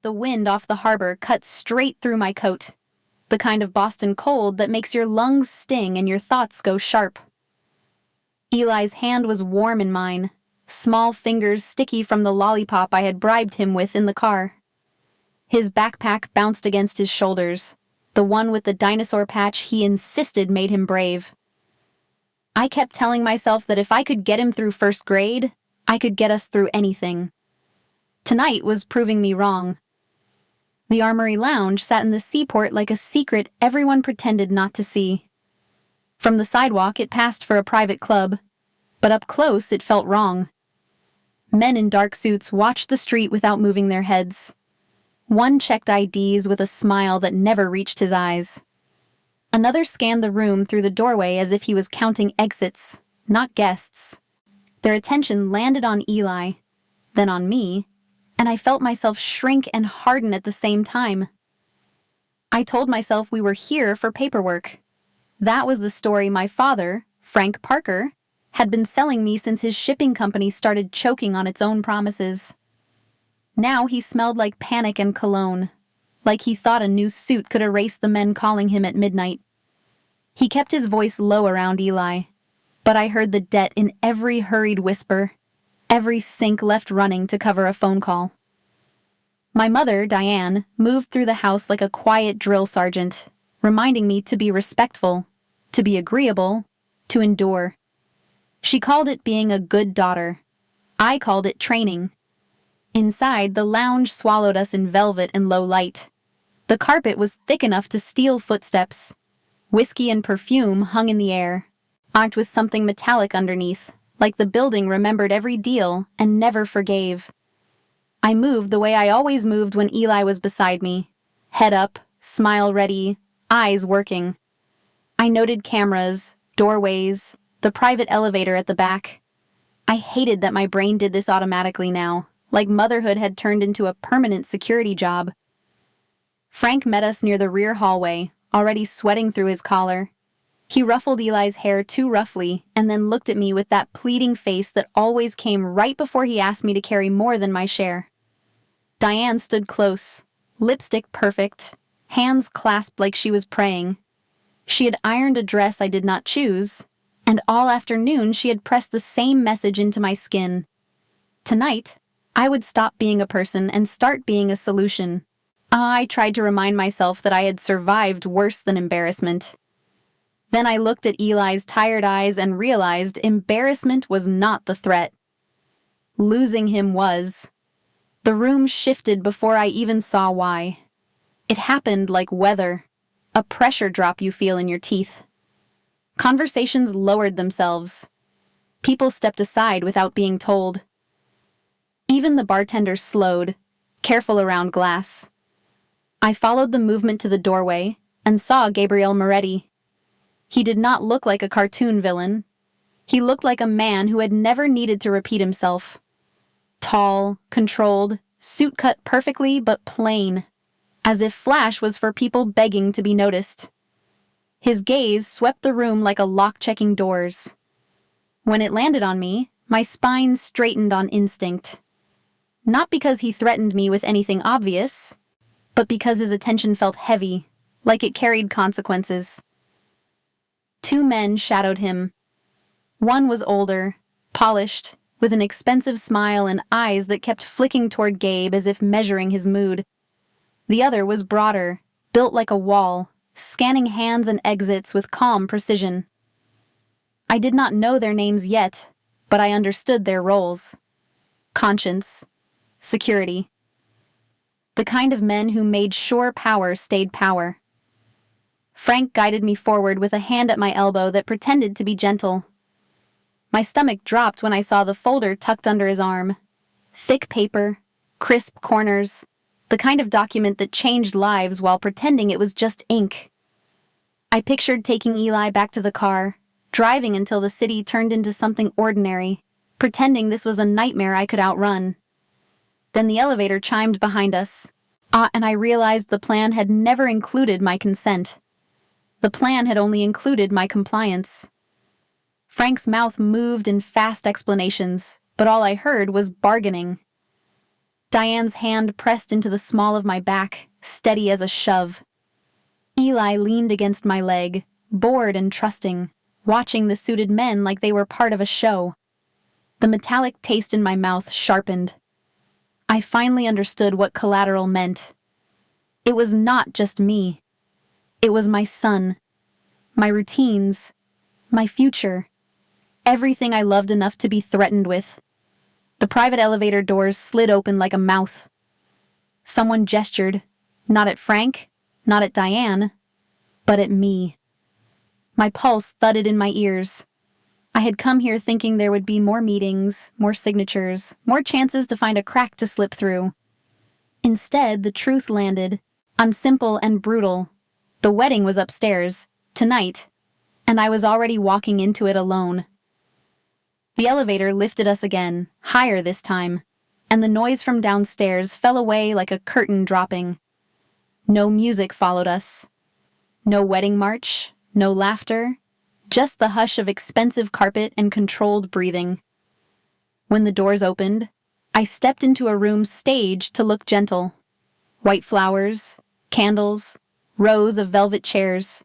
The wind off the harbor cut straight through my coat. The kind of Boston cold that makes your lungs sting and your thoughts go sharp. Eli's hand was warm in mine, small fingers sticky from the lollipop I had bribed him with in the car. His backpack bounced against his shoulders, the one with the dinosaur patch he insisted made him brave. I kept telling myself that if I could get him through first grade, I could get us through anything. Tonight was proving me wrong. The Armory Lounge sat in the seaport like a secret everyone pretended not to see. From the sidewalk, it passed for a private club, but up close, it felt wrong. Men in dark suits watched the street without moving their heads. One checked IDs with a smile that never reached his eyes. Another scanned the room through the doorway as if he was counting exits, not guests. Their attention landed on Eli, then on me, and I felt myself shrink and harden at the same time. I told myself we were here for paperwork. That was the story my father, Frank Parker, had been selling me since his shipping company started choking on its own promises. Now he smelled like panic and cologne, like he thought a new suit could erase the men calling him at midnight. He kept his voice low around Eli, but I heard the debt in every hurried whisper, every sink left running to cover a phone call. My mother, Diane, moved through the house like a quiet drill sergeant, reminding me to be respectful, to be agreeable, to endure. She called it being a good daughter. I called it training. Inside, the lounge swallowed us in velvet and low light. The carpet was thick enough to steal footsteps. Whiskey and perfume hung in the air, arched with something metallic underneath, like the building remembered every deal and never forgave. I moved the way I always moved when Eli was beside me. Head up, smile ready, eyes working. I noted cameras, doorways, the private elevator at the back. I hated that my brain did this automatically now, like motherhood had turned into a permanent security job. Frank met us near the rear hallway, already sweating through his collar. He ruffled Eli's hair too roughly and then looked at me with that pleading face that always came right before he asked me to carry more than my share. Diane stood close, lipstick perfect, hands clasped like she was praying. She had ironed a dress I did not choose, and all afternoon she had pressed the same message into my skin. Tonight, I would stop being a person and start being a solution. I tried to remind myself that I had survived worse than embarrassment. Then I looked at Eli's tired eyes and realized embarrassment was not the threat. Losing him was. The room shifted before I even saw why. It happened like weather, a pressure drop you feel in your teeth. Conversations lowered themselves. People stepped aside without being told. Even the bartender slowed, careful around glass. I followed the movement to the doorway and saw Gabriel Moretti. He did not look like a cartoon villain. He looked like a man who had never needed to repeat himself. Tall, controlled, suit cut perfectly but plain, as if Flash was for people begging to be noticed. His gaze swept the room like a lock checking doors. When it landed on me, my spine straightened on instinct. Not because he threatened me with anything obvious, but because his attention felt heavy, like it carried consequences. Two men shadowed him. One was older, polished, with an expensive smile and eyes that kept flicking toward Gabe as if measuring his mood. The other was broader, built like a wall, scanning hands and exits with calm precision. I did not know their names yet, but I understood their roles. Conscience. Security. The kind of men who made sure power stayed power. Frank guided me forward with a hand at my elbow that pretended to be gentle. My stomach dropped when I saw the folder tucked under his arm. Thick paper, crisp corners, the kind of document that changed lives while pretending it was just ink. I pictured taking Eli back to the car, driving until the city turned into something ordinary, pretending this was a nightmare I could outrun. Then the elevator chimed behind us, and I realized the plan had never included my consent. The plan had only included my compliance. Frank's mouth moved in fast explanations, but all I heard was bargaining. Diane's hand pressed into the small of my back, steady as a shove. Eli leaned against my leg, bored and trusting, watching the suited men like they were part of a show. The metallic taste in my mouth sharpened. I finally understood what collateral meant. It was not just me. It was my son, my routines, my future, everything I loved enough to be threatened with. The private elevator doors slid open like a mouth. Someone gestured, not at Frank, not at Diane, but at me. My pulse thudded in my ears. I had come here thinking there would be more meetings, more signatures, more chances to find a crack to slip through. Instead, the truth landed, unsimple and brutal. The wedding was upstairs, tonight, and I was already walking into it alone. The elevator lifted us again, higher this time, and the noise from downstairs fell away like a curtain dropping. No music followed us. No wedding march, no laughter, just the hush of expensive carpet and controlled breathing. When the doors opened, I stepped into a room staged to look gentle. White flowers, candles, rows of velvet chairs.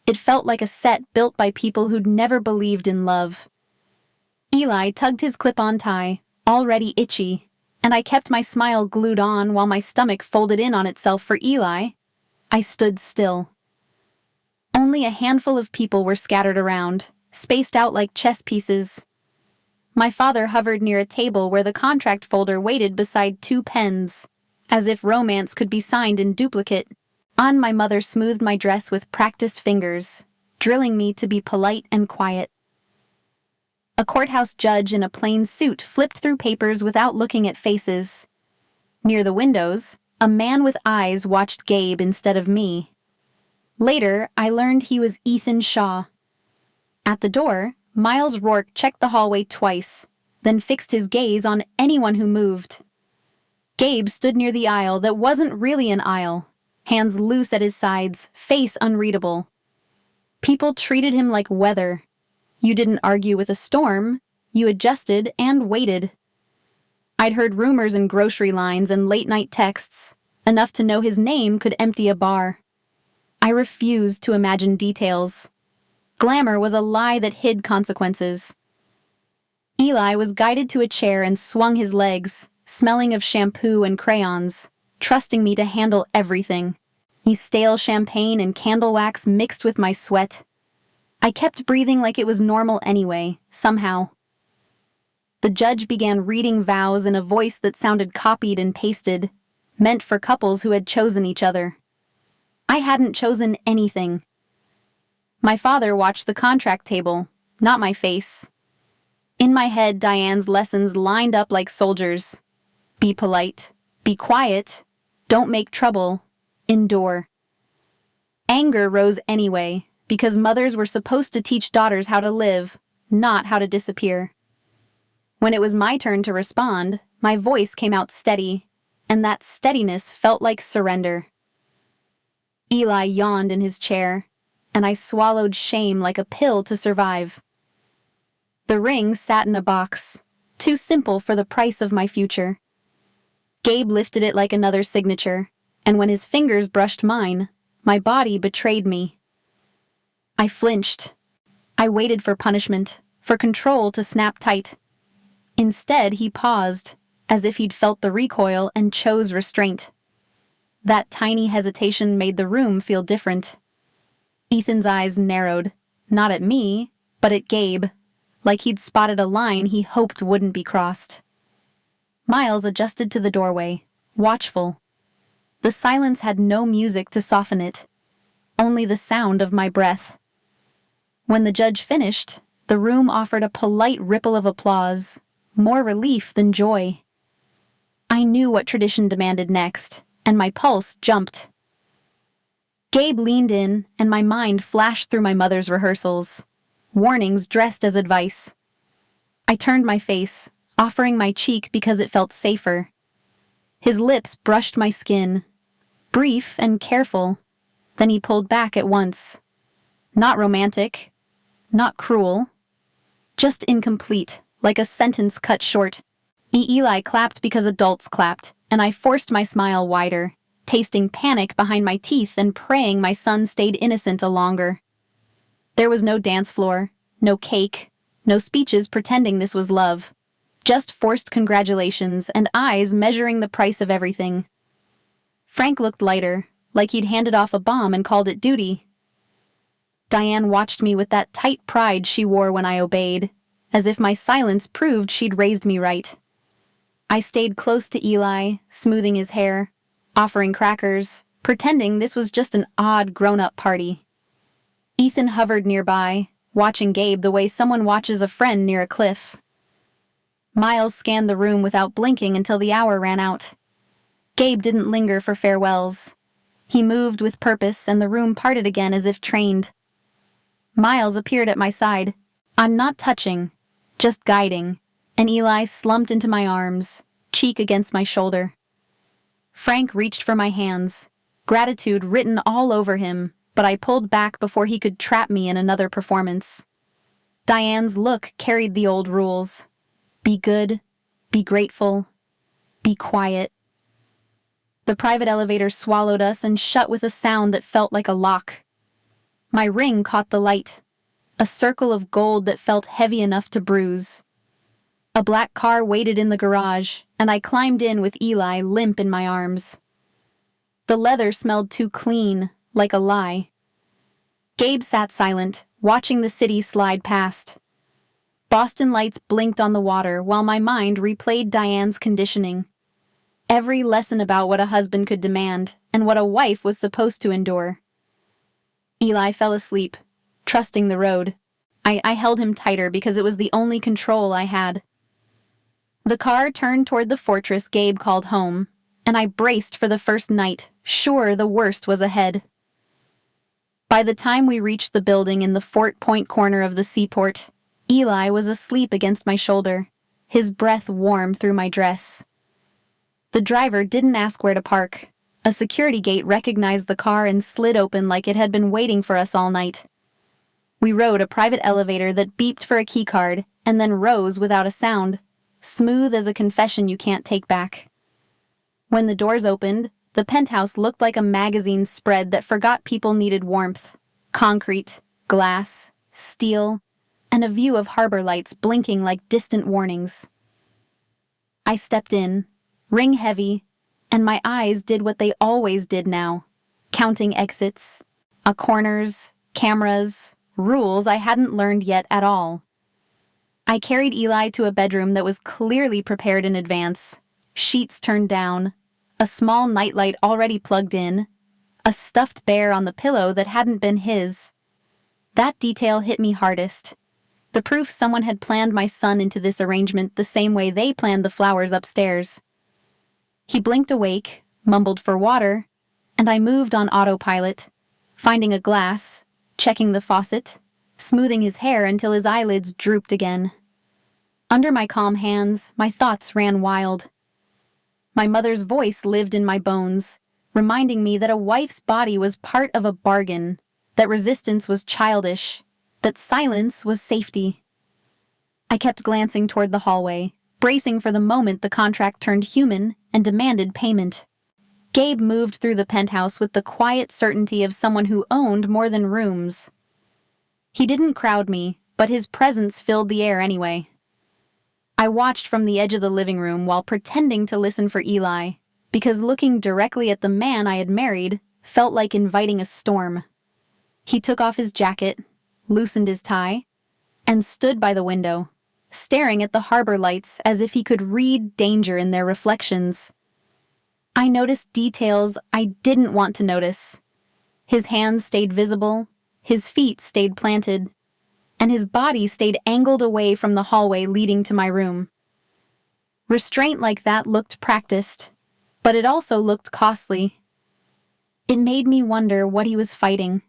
It felt like a set built by people who'd never believed in love. Eli tugged his clip-on tie, already itchy, and I kept my smile glued on while my stomach folded in on itself for Eli. I stood still. Only a handful of people were scattered around, spaced out like chess pieces. My father hovered near a table where the contract folder waited beside 2 pens, as if romance could be signed in duplicate. On my mother smoothed my dress with practiced fingers, drilling me to be polite and quiet. A courthouse judge in a plain suit flipped through papers without looking at faces. Near the windows, a man with eyes watched Gabe instead of me. Later, I learned he was Ethan Shaw. At the door, Miles Rourke checked the hallway twice, then fixed his gaze on anyone who moved. Gabe stood near the aisle that wasn't really an aisle, hands loose at his sides, face unreadable. People treated him like weather. You didn't argue with a storm, you adjusted and waited. I'd heard rumors in grocery lines and late-night texts, enough to know his name could empty a bar. I refused to imagine details. Glamour was a lie that hid consequences. Eli was guided to a chair and swung his legs, smelling of shampoo and crayons, trusting me to handle everything. His stale champagne and candle wax mixed with my sweat. I kept breathing like it was normal anyway, somehow. The judge began reading vows in a voice that sounded copied and pasted, meant for couples who had chosen each other. I hadn't chosen anything. My father watched the contract table, not my face. In my head, Diane's lessons lined up like soldiers. Be polite, be quiet, don't make trouble, endure. Anger rose anyway, because mothers were supposed to teach daughters how to live, not how to disappear. When it was my turn to respond, my voice came out steady, and that steadiness felt like surrender. Eli yawned in his chair, and I swallowed shame like a pill to survive. The ring sat in a box, too simple for the price of my future. Gabe lifted it like another signature, and when his fingers brushed mine, my body betrayed me. I flinched. I waited for punishment, for control to snap tight. Instead, he paused, as if he'd felt the recoil and chose restraint. That tiny hesitation made the room feel different. Ethan's eyes narrowed, not at me, but at Gabe, like he'd spotted a line he hoped wouldn't be crossed. Miles adjusted to the doorway, watchful. The silence had no music to soften it, only the sound of my breath. When the judge finished, the room offered a polite ripple of applause, more relief than joy. I knew what tradition demanded next, and my pulse jumped. Gabe leaned in, and my mind flashed through my mother's rehearsals, warnings dressed as advice. I turned my face, offering my cheek because it felt safer. His lips brushed my skin, brief and careful, then he pulled back at once. Not romantic, not cruel, just incomplete, like a sentence cut short. Eli clapped because adults clapped, and I forced my smile wider, tasting panic behind my teeth and praying my son stayed innocent a longer. There was no dance floor, no cake, no speeches pretending this was love. Just forced congratulations and eyes measuring the price of everything. Frank looked lighter, like he'd handed off a bomb and called it duty. Diane watched me with that tight pride she wore when I obeyed, as if my silence proved she'd raised me right. I stayed close to Eli, smoothing his hair, offering crackers, pretending this was just an odd grown-up party. Ethan hovered nearby, watching Gabe the way someone watches a friend near a cliff. Miles scanned the room without blinking until the hour ran out. Gabe didn't linger for farewells. He moved with purpose and the room parted again as if trained. Miles appeared at my side. I'm not touching, just guiding, and Eli slumped into my arms, cheek against my shoulder. Frank reached for my hands, gratitude written all over him, but I pulled back before he could trap me in another performance. Diane's look carried the old rules. Be good, be grateful, be quiet. The private elevator swallowed us and shut with a sound that felt like a lock. My ring caught the light, a circle of gold that felt heavy enough to bruise. A black car waited in the garage, and I climbed in with Eli limp in my arms. The leather smelled too clean, like a lie. Gabe sat silent, watching the city slide past. Boston lights blinked on the water while my mind replayed Diane's conditioning. Every lesson about what a husband could demand and what a wife was supposed to endure. Eli fell asleep, trusting the road. I held him tighter because it was the only control I had. The car turned toward the fortress Gabe called home, and I braced for the first night, sure the worst was ahead. By the time we reached the building in the Fort Point corner of the seaport, Eli was asleep against my shoulder, his breath warm through my dress. The driver didn't ask where to park. A security gate recognized the car and slid open like it had been waiting for us all night. We rode a private elevator that beeped for a keycard and then rose without a sound, smooth as a confession you can't take back. When the doors opened, the penthouse looked like a magazine spread that forgot people needed warmth. Concrete, glass, steel, and a view of harbor lights blinking like distant warnings. I stepped in, ring heavy, and my eyes did what they always did now, counting exits, corners, cameras, rules I hadn't learned yet at all. I carried Eli to a bedroom that was clearly prepared in advance, sheets turned down, a small nightlight already plugged in, a stuffed bear on the pillow that hadn't been his. That detail hit me hardest. The proof someone had planned my son into this arrangement the same way they planned the flowers upstairs. He blinked awake, mumbled for water, and I moved on autopilot, finding a glass, checking the faucet, smoothing his hair until his eyelids drooped again. Under my calm hands, my thoughts ran wild. My mother's voice lived in my bones, reminding me that a wife's body was part of a bargain, that resistance was childish, that silence was safety. I kept glancing toward the hallway, bracing for the moment the contract turned human and demanded payment. Gabe moved through the penthouse with the quiet certainty of someone who owned more than rooms. He didn't crowd me, but his presence filled the air anyway. I watched from the edge of the living room while pretending to listen for Eli, because looking directly at the man I had married felt like inviting a storm. He took off his jacket, loosened his tie, and stood by the window, staring at the harbor lights as if he could read danger in their reflections. I noticed details I didn't want to notice. His hands stayed visible, his feet stayed planted, and his body stayed angled away from the hallway leading to my room. Restraint like that looked practiced, but it also looked costly. It made me wonder what he was fighting.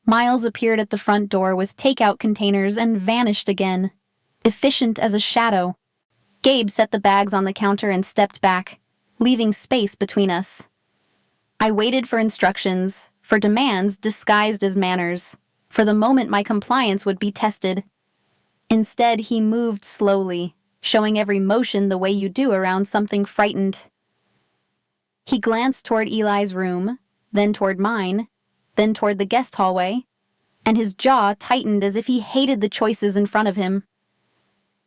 Miles appeared at the front door with takeout containers and vanished again, efficient as a shadow. Gabe set the bags on the counter and stepped back, leaving space between us. I waited for instructions, for demands disguised as manners, for the moment my compliance would be tested. Instead, he moved slowly, showing every motion the way you do around something frightened. He glanced toward Eli's room, then toward mine, then toward the guest hallway, and his jaw tightened as if he hated the choices in front of him.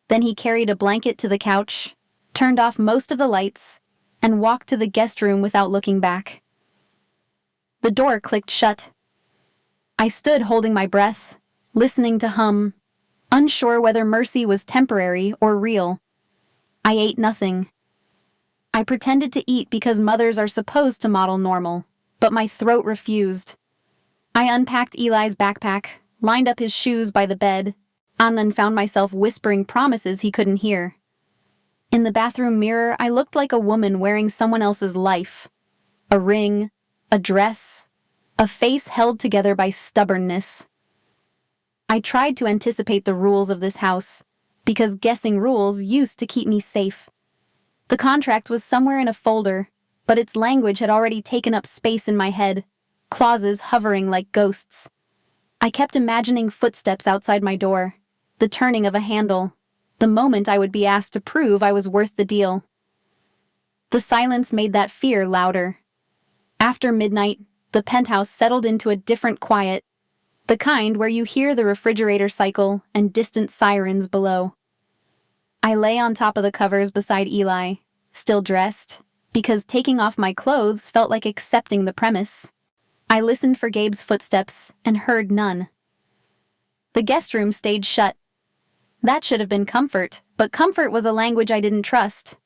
Then he carried a blanket to the couch, turned off most of the lights, and walked to the guest room without looking back. The door clicked shut. I stood holding my breath, listening to hum, unsure whether mercy was temporary or real. I ate nothing. I pretended to eat because mothers are supposed to model normal, but my throat refused. I unpacked Eli's backpack, lined up his shoes by the bed, and found myself whispering promises he couldn't hear. In the bathroom mirror, I looked like a woman wearing someone else's life. A ring, a dress, a face held together by stubbornness. I tried to anticipate the rules of this house, because guessing rules used to keep me safe. The contract was somewhere in a folder, but its language had already taken up space in my head, clauses hovering like ghosts. I kept imagining footsteps outside my door, the turning of a handle, the moment I would be asked to prove I was worth the deal. The silence made that fear louder. After midnight, the penthouse settled into a different quiet, the kind where you hear the refrigerator cycle and distant sirens below. I lay on top of the covers beside Eli, still dressed, because taking off my clothes felt like accepting the premise. I listened for Gabe's footsteps and heard none. The guest room stayed shut. That should have been comfort, but comfort was a language I didn't trust.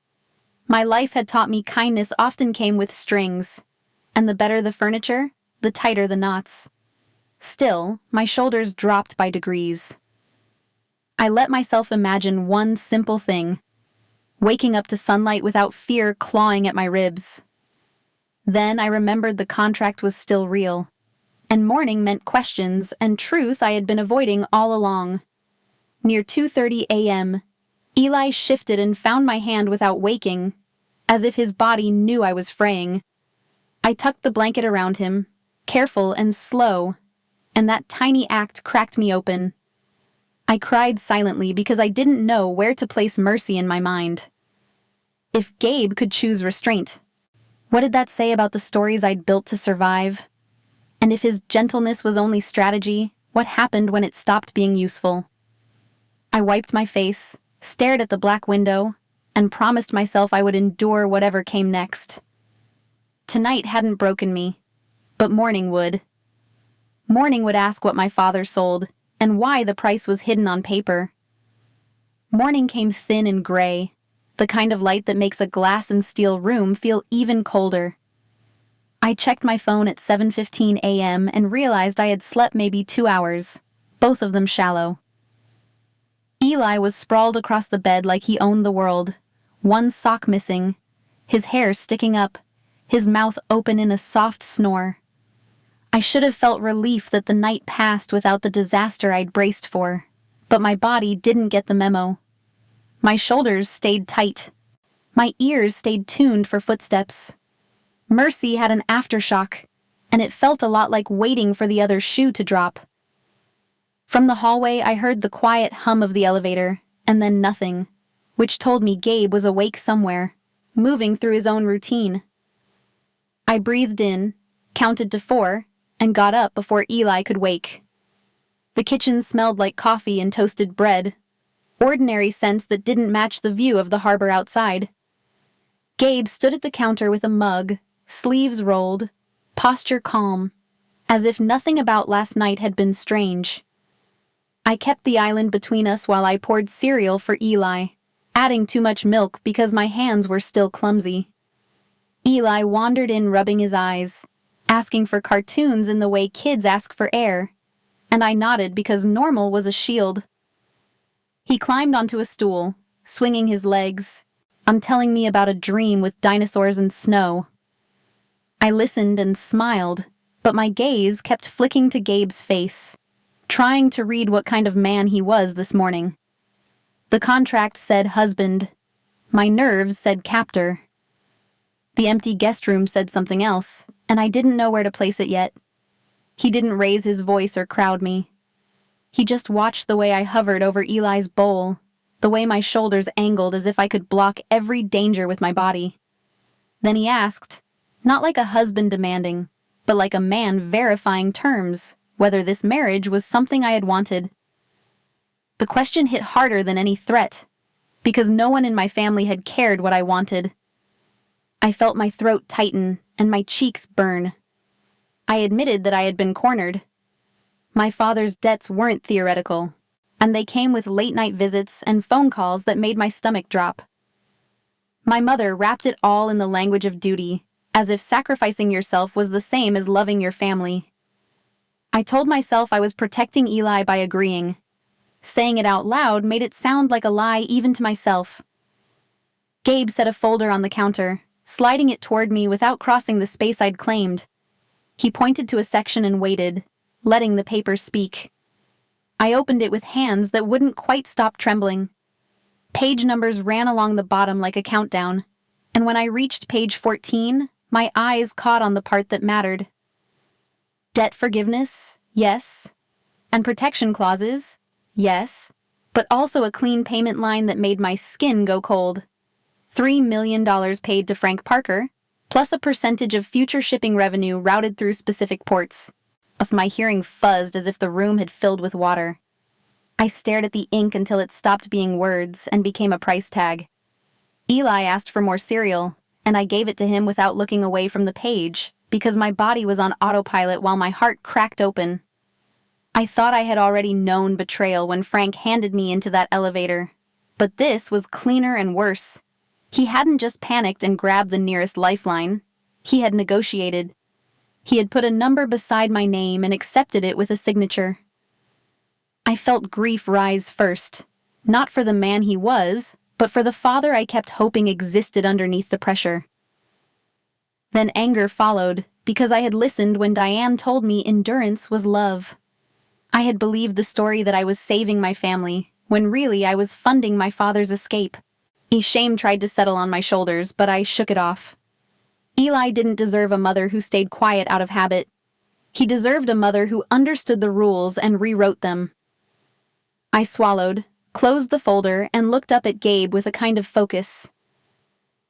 My life had taught me kindness often came with strings, and the better the furniture, the tighter the knots. Still, my shoulders dropped by degrees. I let myself imagine one simple thing: waking up to sunlight without fear clawing at my ribs. Then I remembered the contract was still real, and morning meant questions and truth I had been avoiding all along. Near 2:30 a.m., Eli shifted and found my hand without waking, as if his body knew I was fraying. I tucked the blanket around him, careful and slow, and that tiny act cracked me open. I cried silently because I didn't know where to place mercy in my mind. If Gabe could choose restraint, what did that say about the stories I'd built to survive? And if his gentleness was only strategy, what happened when it stopped being useful? I wiped my face, stared at the black window, and promised myself I would endure whatever came next. Tonight hadn't broken me, but morning would. Morning would ask what my father sold, and why the price was hidden on paper. Morning came thin and gray, the kind of light that makes a glass and steel room feel even colder. I checked my phone at 7:15 a.m. and realized I had slept maybe 2 hours, both of them shallow. Eli was sprawled across the bed like he owned the world, one sock missing, his hair sticking up, his mouth open in a soft snore. I should have felt relief that the night passed without the disaster I'd braced for, but my body didn't get the memo. My shoulders stayed tight. My ears stayed tuned for footsteps. Mercy had an aftershock, and it felt a lot like waiting for the other shoe to drop. From the hallway, I heard the quiet hum of the elevator, and then nothing, which told me Gabe was awake somewhere, moving through his own routine. I breathed in, counted to 4, and got up before Eli could wake. The kitchen smelled like coffee and toasted bread, ordinary scents that didn't match the view of the harbor outside. Gabe stood at the counter with a mug, sleeves rolled, posture calm, as if nothing about last night had been strange. I kept the island between us while I poured cereal for Eli, adding too much milk because my hands were still clumsy. Eli wandered in rubbing his eyes, asking for cartoons in the way kids ask for air, and I nodded because normal was a shield. He climbed onto a stool, swinging his legs, telling me about a dream with dinosaurs and snow. I listened and smiled, but my gaze kept flicking to Gabe's face, trying to read what kind of man he was this morning. The contract said husband. My nerves said captor. The empty guest room said something else, and I didn't know where to place it yet. He didn't raise his voice or crowd me. He just watched the way I hovered over Eli's bowl, the way my shoulders angled as if I could block every danger with my body. Then he asked, Not like a husband demanding, but like a man verifying terms, whether this marriage was something I had wanted. The question hit harder than any threat, because no one in my family had cared what I wanted. I felt my throat tighten and my cheeks burn. I admitted that I had been cornered. My father's debts weren't theoretical, and they came with late-night visits and phone calls that made my stomach drop. My mother wrapped it all in the language of duty, as if sacrificing yourself was the same as loving your family. I told myself I was protecting Eli by agreeing. Saying it out loud made it sound like a lie even to myself. Gabe set a folder on the counter, sliding it toward me without crossing the space I'd claimed. He pointed to a section and waited, letting the paper speak. I opened it with hands that wouldn't quite stop trembling. Page numbers ran along the bottom like a countdown, and when I reached page 14, my eyes caught on the part that mattered. Debt forgiveness, yes. And protection clauses, yes. But also a clean payment line that made my skin go cold. $3 million paid to Frank Parker, plus a percentage of future shipping revenue routed through specific ports. As my hearing fuzzed as if the room had filled with water. I stared at the ink until it stopped being words and became a price tag. Eli asked for more cereal, and I gave it to him without looking away from the page, because my body was on autopilot while my heart cracked open. I thought I had already known betrayal when Frank handed me into that elevator, but this was cleaner and worse. He hadn't just panicked and grabbed the nearest lifeline. He had negotiated. He had put a number beside my name and accepted it with a signature. I felt grief rise first, not for the man he was, but for the father I kept hoping existed underneath the pressure. Then anger followed, because I had listened when Diane told me endurance was love. I had believed the story that I was saving my family, when really I was funding my father's escape. Shame tried to settle on my shoulders, but I shook it off. Eli didn't deserve a mother who stayed quiet out of habit. He deserved a mother who understood the rules and rewrote them. I swallowed, closed the folder, and looked up at Gabe with a kind of focus.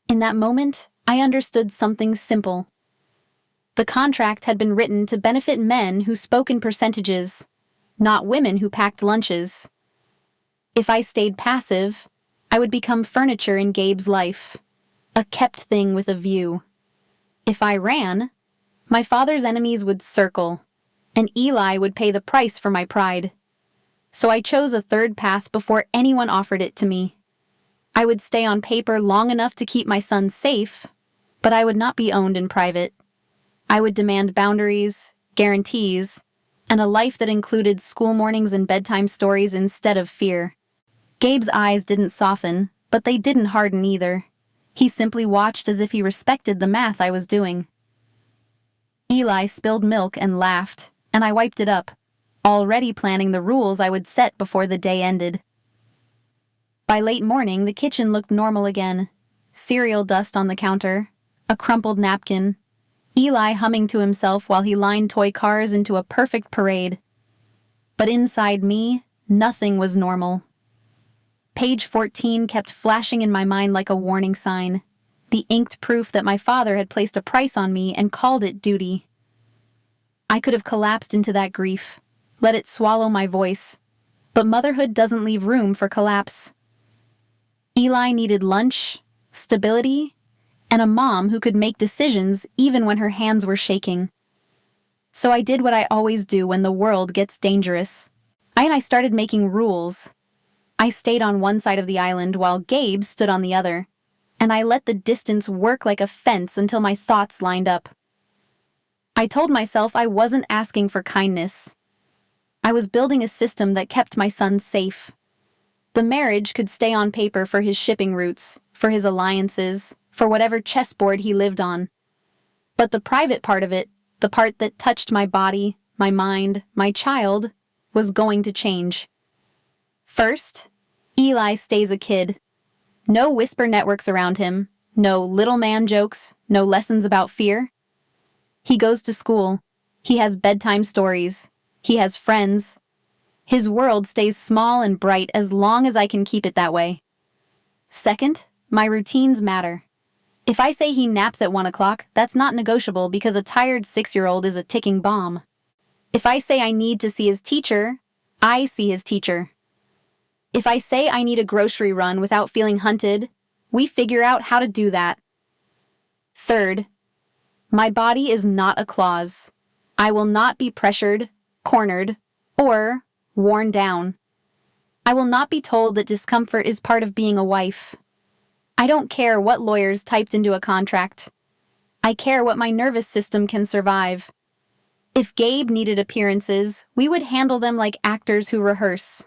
In that moment, I understood something simple. The contract had been written to benefit men who spoke in percentages, not women who packed lunches. If I stayed passive, I would become furniture in Gabe's life, a kept thing with a view. If I ran, my father's enemies would circle, and Eli would pay the price for my pride. So I chose a third path before anyone offered it to me. I would stay on paper long enough to keep my son safe, but I would not be owned in private. I would demand boundaries, guarantees, and a life that included school mornings and bedtime stories instead of fear. Gabe's eyes didn't soften, but they didn't harden either. He simply watched as if he respected the math I was doing. Eli spilled milk and laughed, and I wiped it up, already planning the rules I would set before the day ended. By late morning, the kitchen looked normal again. Cereal dust on the counter, a crumpled napkin, Eli humming to himself while he lined toy cars into a perfect parade. But inside me, nothing was normal. Page 14 kept flashing in my mind like a warning sign, the inked proof that my father had placed a price on me and called it duty. I could have collapsed into that grief, let it swallow my voice, but motherhood doesn't leave room for collapse. Eli needed lunch, stability, and a mom who could make decisions even when her hands were shaking. So I did what I always do when the world gets dangerous. I started making rules. I stayed on one side of the island while Gabe stood on the other, and I let the distance work like a fence until my thoughts lined up. I told myself I wasn't asking for kindness. I was building a system that kept my son safe. The marriage could stay on paper for his shipping routes, for his alliances, for whatever chessboard he lived on. But the private part of it, the part that touched my body, my mind, my child, was going to change. First, Eli stays a kid. No whisper networks around him, no little man jokes, no lessons about fear. He goes to school. He has bedtime stories. He has friends. His world stays small and bright as long as I can keep it that way. Second, my routines matter. If I say he naps at 1 o'clock, that's not negotiable because a tired 6-year-old is a ticking bomb. If I say I need to see his teacher, I see his teacher. If I say I need a grocery run without feeling hunted, we figure out how to do that. Third, my body is not a clause. I will not be pressured, cornered, or worn down. I will not be told that discomfort is part of being a wife. I don't care what lawyers typed into a contract. I care what my nervous system can survive. If Gabe needed appearances, we would handle them like actors who rehearse.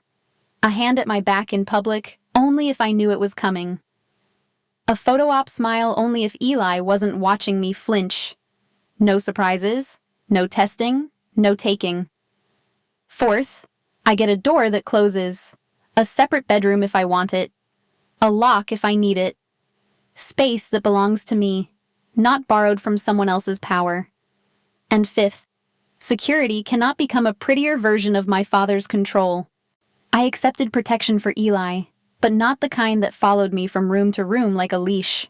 A hand at my back in public, only if I knew it was coming. A photo op smile only if Eli wasn't watching me flinch. No surprises, no testing, no taking. Fourth, I get a door that closes. A separate bedroom if I want it. A lock if I need it. Space that belongs to me, not borrowed from someone else's power. And fifth, security cannot become a prettier version of my father's control. I accepted protection for Eli, but not the kind that followed me from room to room like a leash.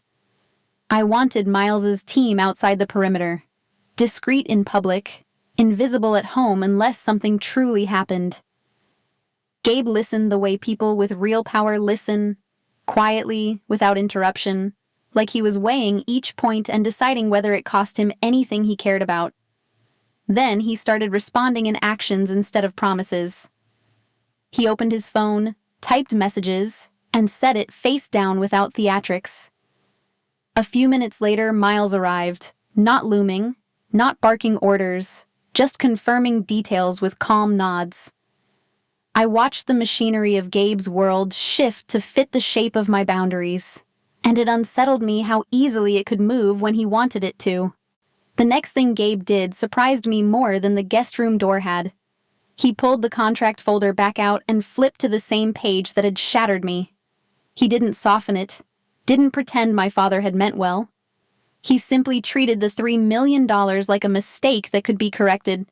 I wanted Miles's team outside the perimeter, discreet in public, invisible at home unless something truly happened. Gabe listened the way people with real power listen, quietly, without interruption, like he was weighing each point and deciding whether it cost him anything he cared about. Then he started responding in actions instead of promises. He opened his phone, typed messages, and said it face down without theatrics. A few minutes later, Miles arrived, not looming, not barking orders, just confirming details with calm nods. I watched the machinery of Gabe's world shift to fit the shape of my boundaries, and it unsettled me how easily it could move when he wanted it to. The next thing Gabe did surprised me more than the guest room door had. He pulled the contract folder back out and flipped to the same page that had shattered me. He didn't soften it, didn't pretend my father had meant well. He simply treated the $3 million like a mistake that could be corrected.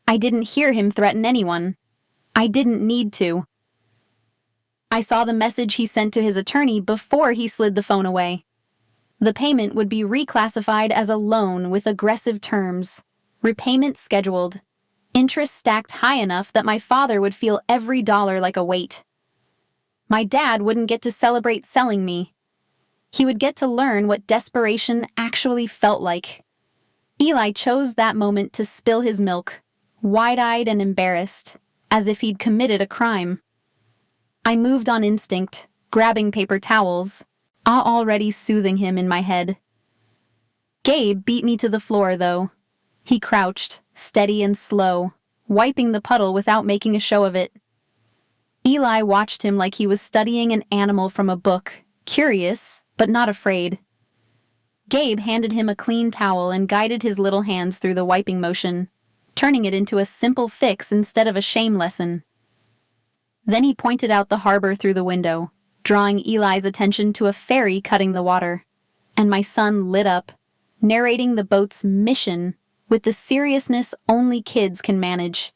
I didn't hear him threaten anyone. I didn't need to. I saw the message he sent to his attorney before he slid the phone away. The payment would be reclassified as a loan with aggressive terms, repayment scheduled, interest stacked high enough that my father would feel every dollar like a weight. My dad wouldn't get to celebrate selling me. He would get to learn what desperation actually felt like. Eli chose that moment to spill his milk, wide-eyed and embarrassed, as if he'd committed a crime. I moved on instinct, grabbing paper towels, already soothing him in my head. Gabe beat me to the floor, though. He crouched, steady and slow, wiping the puddle without making a show of it. Eli watched him like he was studying an animal from a book, curious, but not afraid. Gabe handed him a clean towel and guided his little hands through the wiping motion, turning it into a simple fix instead of a shame lesson. Then he pointed out the harbor through the window, drawing Eli's attention to a ferry cutting the water, and my son lit up, narrating the boat's mission with the seriousness only kids can manage.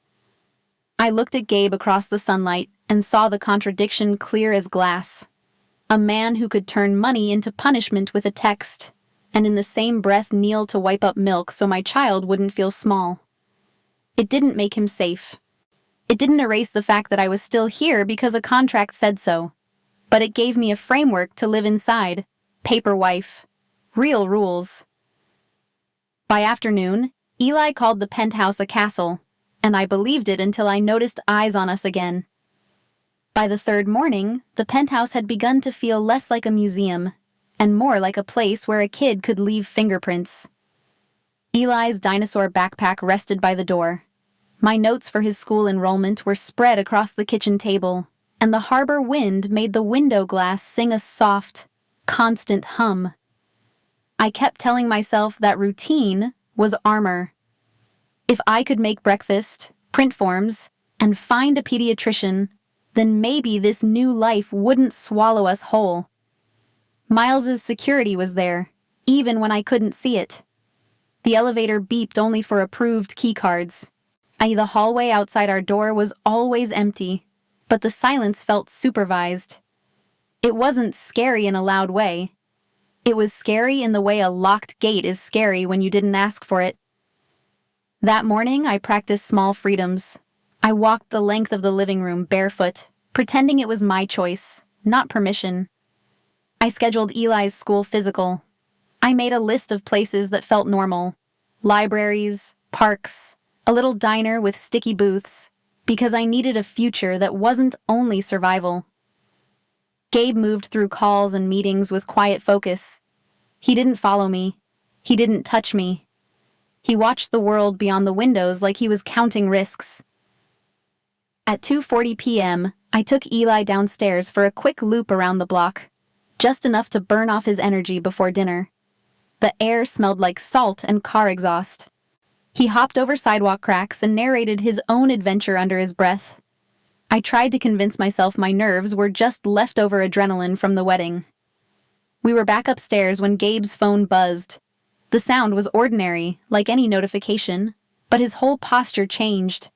I looked at Gabe across the sunlight and saw the contradiction clear as glass. A man who could turn money into punishment with a text, and in the same breath kneel to wipe up milk so my child wouldn't feel small. It didn't make him safe. It didn't erase the fact that I was still here because a contract said so, but it gave me a framework to live inside. Paper wife. Real rules. By afternoon, Eli called the penthouse a castle, and I believed it until I noticed eyes on us again. By the third morning, the penthouse had begun to feel less like a museum, and more like a place where a kid could leave fingerprints. Eli's dinosaur backpack rested by the door. My notes for his school enrollment were spread across the kitchen table, and the harbor wind made the window glass sing a soft, constant hum. I kept telling myself that routine was armor. If I could make breakfast, print forms, and find a pediatrician, then maybe this new life wouldn't swallow us whole. Miles's security was there, even when I couldn't see it. The elevator beeped only for approved keycards. The hallway outside our door was always empty, but the silence felt supervised. It wasn't scary in a loud way. It was scary in the way a locked gate is scary when you didn't ask for it. That morning, I practiced small freedoms. I walked the length of the living room barefoot, pretending it was my choice, not permission. I scheduled Eli's school physical. I made a list of places that felt normal. Libraries, parks, a little diner with sticky booths, because I needed a future that wasn't only survival. Gabe moved through calls and meetings with quiet focus. He didn't follow me. He didn't touch me. He watched the world beyond the windows like he was counting risks. At 2:40 p.m., I took Eli downstairs for a quick loop around the block, just enough to burn off his energy before dinner. The air smelled like salt and car exhaust. He hopped over sidewalk cracks and narrated his own adventure under his breath. I tried to convince myself my nerves were just leftover adrenaline from the wedding. We were back upstairs when Gabe's phone buzzed. The sound was ordinary, like any notification, but his whole posture changed.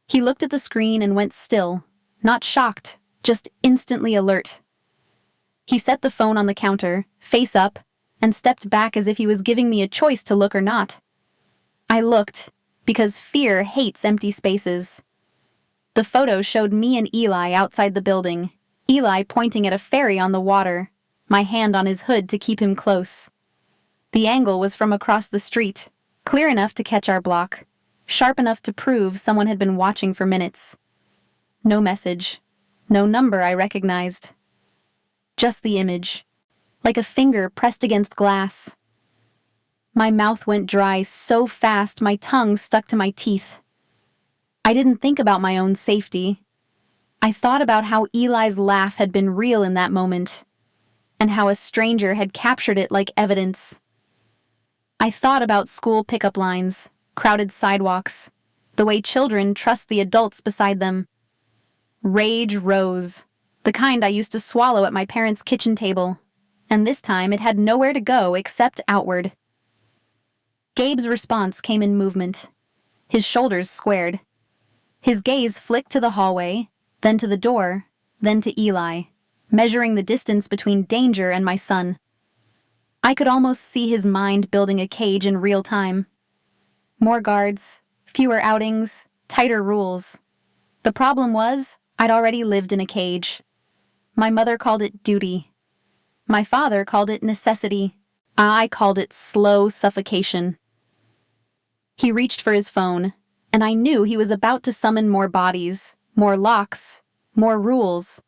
He looked at the screen and went still, not shocked, just instantly alert. He set the phone on the counter, face up, and stepped back as if he was giving me a choice to look or not. I looked, because fear hates empty spaces. The photo showed me and Eli outside the building, Eli pointing at a ferry on the water, my hand on his hood to keep him close. The angle was from across the street, clear enough to catch our block, sharp enough to prove someone had been watching for minutes. No message, no number I recognized. Just the image, like a finger pressed against glass. My mouth went dry so fast my tongue stuck to my teeth. I didn't think about my own safety. I thought about how Eli's laugh had been real in that moment, and how a stranger had captured it like evidence. I thought about school pickup lines, crowded sidewalks, the way children trust the adults beside them. Rage rose, the kind I used to swallow at my parents' kitchen table, and this time it had nowhere to go except outward. Gabe's response came in movement. His shoulders squared. His gaze flicked to the hallway, then to the door, then to Eli, measuring the distance between danger and my son. I could almost see his mind building a cage in real time. More guards, fewer outings, tighter rules. The problem was, I'd already lived in a cage. My mother called it duty. My father called it necessity. I called it slow suffocation. He reached for his phone, and I knew he was about to summon more bodies, more locks, more rules.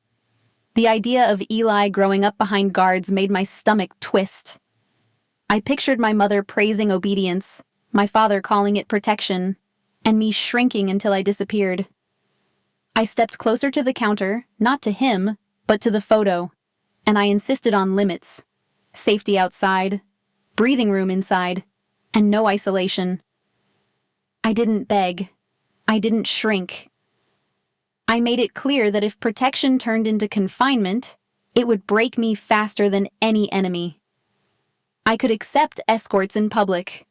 The idea of Eli growing up behind guards made my stomach twist. I pictured my mother praising obedience, my father calling it protection, and me shrinking until I disappeared. I stepped closer to the counter, not to him, but to the photo, and I insisted on limits. Safety outside, breathing room inside, and no isolation. I didn't beg. I didn't shrink. I made it clear that if protection turned into confinement, it would break me faster than any enemy. I could accept escorts in public.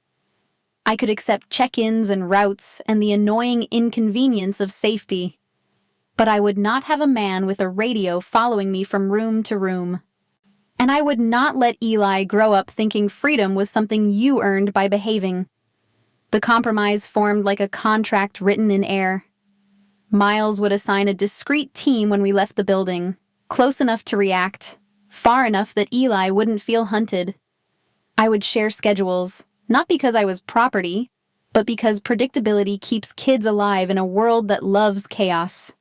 I could accept check-ins and routes and the annoying inconvenience of safety. But I would not have a man with a radio following me from room to room. And I would not let Eli grow up thinking freedom was something you earned by behaving. The compromise formed like a contract written in air. Miles would assign a discreet team when we left the building, close enough to react, far enough that Eli wouldn't feel hunted. I would share schedules, not because I was property, but because predictability keeps kids alive in a world that loves chaos.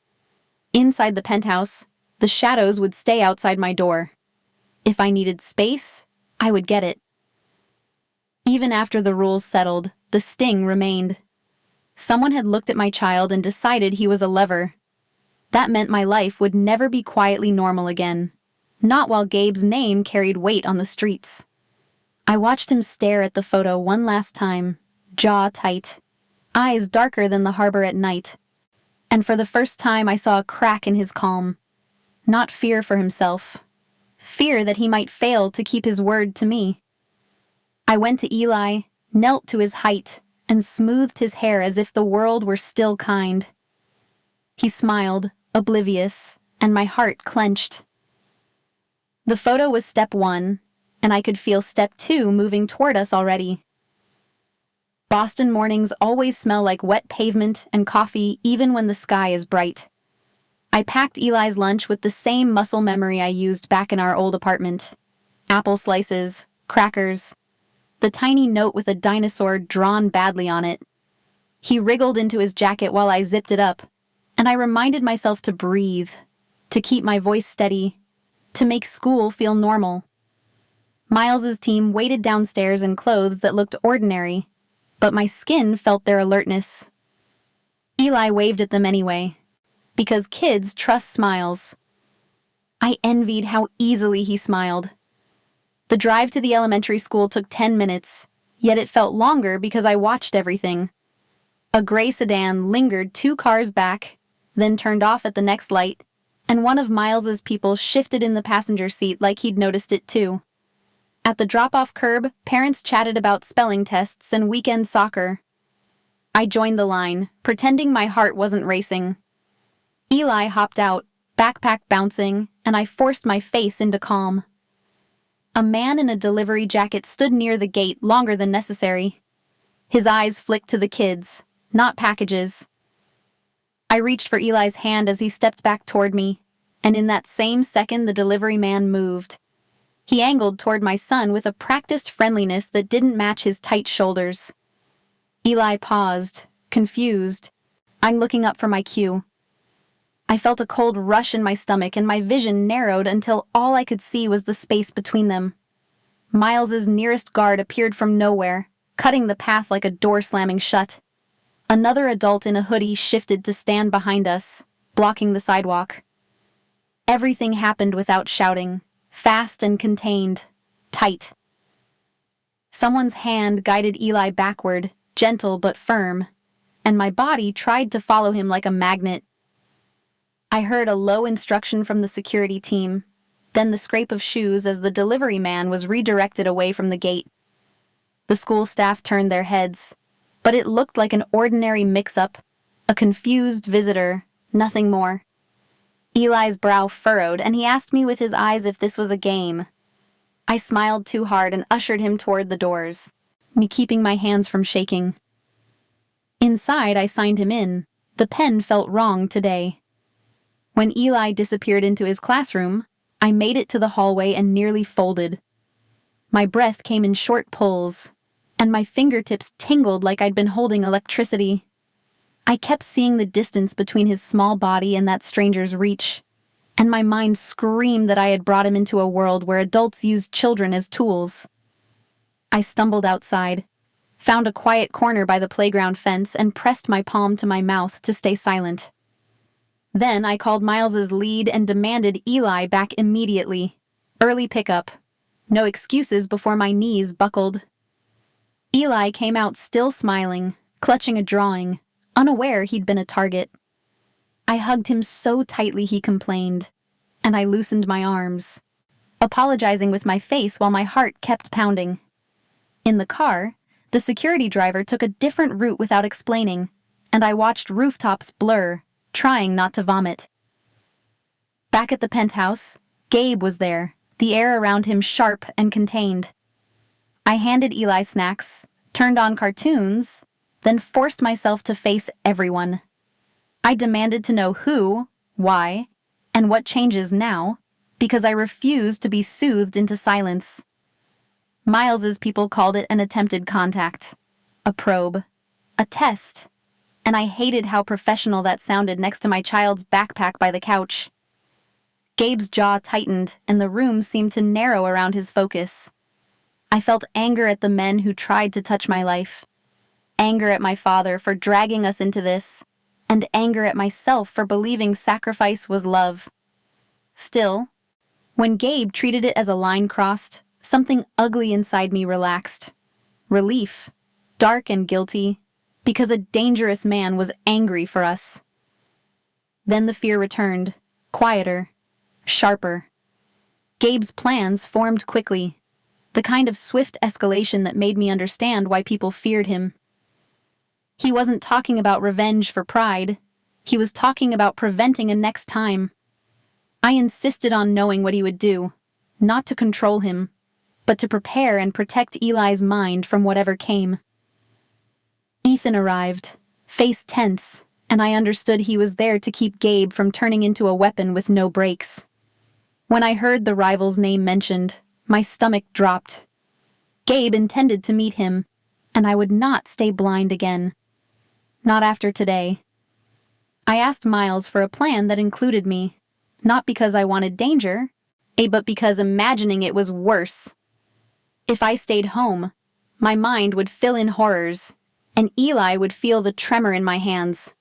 Inside the penthouse, the shadows would stay outside my door. If I needed space, I would get it. Even after the rules settled, the sting remained. Someone had looked at my child and decided he was a lever. That meant my life would never be quietly normal again. Not while Gabe's name carried weight on the streets. I watched him stare at the photo one last time, jaw tight, eyes darker than the harbor at night. And for the first time I saw a crack in his calm. Not fear for himself. Fear that he might fail to keep his word to me. I went to Eli, knelt to his height, and smoothed his hair as if the world were still kind. He smiled, oblivious, and my heart clenched. The photo was step one. and I could feel step 2 moving toward us already. Boston mornings always smell like wet pavement and coffee even when the sky is bright. I packed Eli's lunch with the same muscle memory I used back in our old apartment. Apple slices, crackers, the tiny note with a dinosaur drawn badly on it. He wriggled into his jacket while I zipped it up, and I reminded myself to breathe, to keep my voice steady, to make school feel normal. Miles's team waited downstairs in clothes that looked ordinary, but my skin felt their alertness. Eli waved at them anyway, because kids trust smiles. I envied how easily he smiled. The drive to the elementary school took 10 minutes, yet it felt longer because I watched everything. A gray sedan lingered 2 cars back, then turned off at the next light, and one of Miles's people shifted in the passenger seat like he'd noticed it too. At the drop-off curb, parents chatted about spelling tests and weekend soccer. I joined the line, pretending my heart wasn't racing. Eli hopped out, backpack bouncing, and I forced my face into calm. A man in a delivery jacket stood near the gate longer than necessary. His eyes flicked to the kids, not packages. I reached for Eli's hand as he stepped back toward me, and in that same second the delivery man moved. He angled toward my son with a practiced friendliness that didn't match his tight shoulders. Eli paused, confused. I'm looking up for my cue. I felt a cold rush in my stomach and my vision narrowed until all I could see was the space between them. Miles's nearest guard appeared from nowhere, cutting the path like a door slamming shut. Another adult in a hoodie shifted to stand behind us, blocking the sidewalk. Everything happened without shouting, fast and contained, tight. Someone's hand guided Eli backward, gentle but firm, and my body tried to follow him like a magnet. I heard a low instruction from the security team, then the scrape of shoes as the delivery man was redirected away from the gate. The school staff turned their heads, but it looked like an ordinary mix-up, a confused visitor, nothing more. Eli's brow furrowed, and he asked me with his eyes if this was a game. I smiled too hard and ushered him toward the doors, me keeping my hands from shaking. Inside, I signed him in. The pen felt wrong today. When Eli disappeared into his classroom, I made it to the hallway and nearly folded. My breath came in short pulls, and my fingertips tingled like I'd been holding electricity. I kept seeing the distance between his small body and that stranger's reach, and my mind screamed that I had brought him into a world where adults used children as tools. I stumbled outside, found a quiet corner by the playground fence, and pressed my palm to my mouth to stay silent. Then I called Miles's lead and demanded Eli back immediately. Early pickup. No excuses before my knees buckled. Eli came out still smiling, clutching a drawing, unaware he'd been a target. I hugged him so tightly he complained, and I loosened my arms, apologizing with my face while my heart kept pounding. In the car, the security driver took a different route without explaining, and I watched rooftops blur, trying not to vomit. Back at the penthouse, Gabe was there, the air around him sharp and contained. I handed Eli snacks, turned on cartoons, then forced myself to face everyone. I demanded to know who, why, and what changes now, because I refused to be soothed into silence. Miles's people called it an attempted contact, a probe, a test, and I hated how professional that sounded next to my child's backpack by the couch. Gabe's jaw tightened, and the room seemed to narrow around his focus. I felt anger at the men who tried to touch my life, anger at my father for dragging us into this, and anger at myself for believing sacrifice was love. Still, when Gabe treated it as a line crossed, something ugly inside me relaxed. Relief, dark and guilty, because a dangerous man was angry for us. Then the fear returned, quieter, sharper. Gabe's plans formed quickly, the kind of swift escalation that made me understand why people feared him. He wasn't talking about revenge for pride. He was talking about preventing a next time. I insisted on knowing what he would do, not to control him, but to prepare and protect Eli's mind from whatever came. Ethan arrived, face tense, and I understood he was there to keep Gabe from turning into a weapon with no brakes. When I heard the rival's name mentioned, my stomach dropped. Gabe intended to meet him, and I would not stay blind again. Not after today. I asked Miles for a plan that included me, not because I wanted danger, but because imagining it was worse. If I stayed home, my mind would fill in horrors, and Eli would feel the tremor in my hands.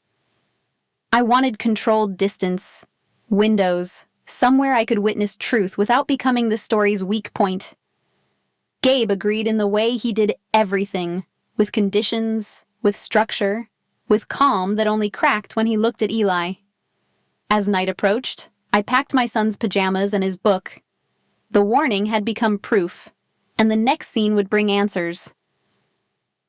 I wanted controlled distance, windows, somewhere I could witness truth without becoming the story's weak point. Gabe agreed in the way he did everything, with conditions, with structure, with calm that only cracked when he looked at Eli. As night approached, I packed my son's pajamas and his book. The warning had become proof, and the next scene would bring answers.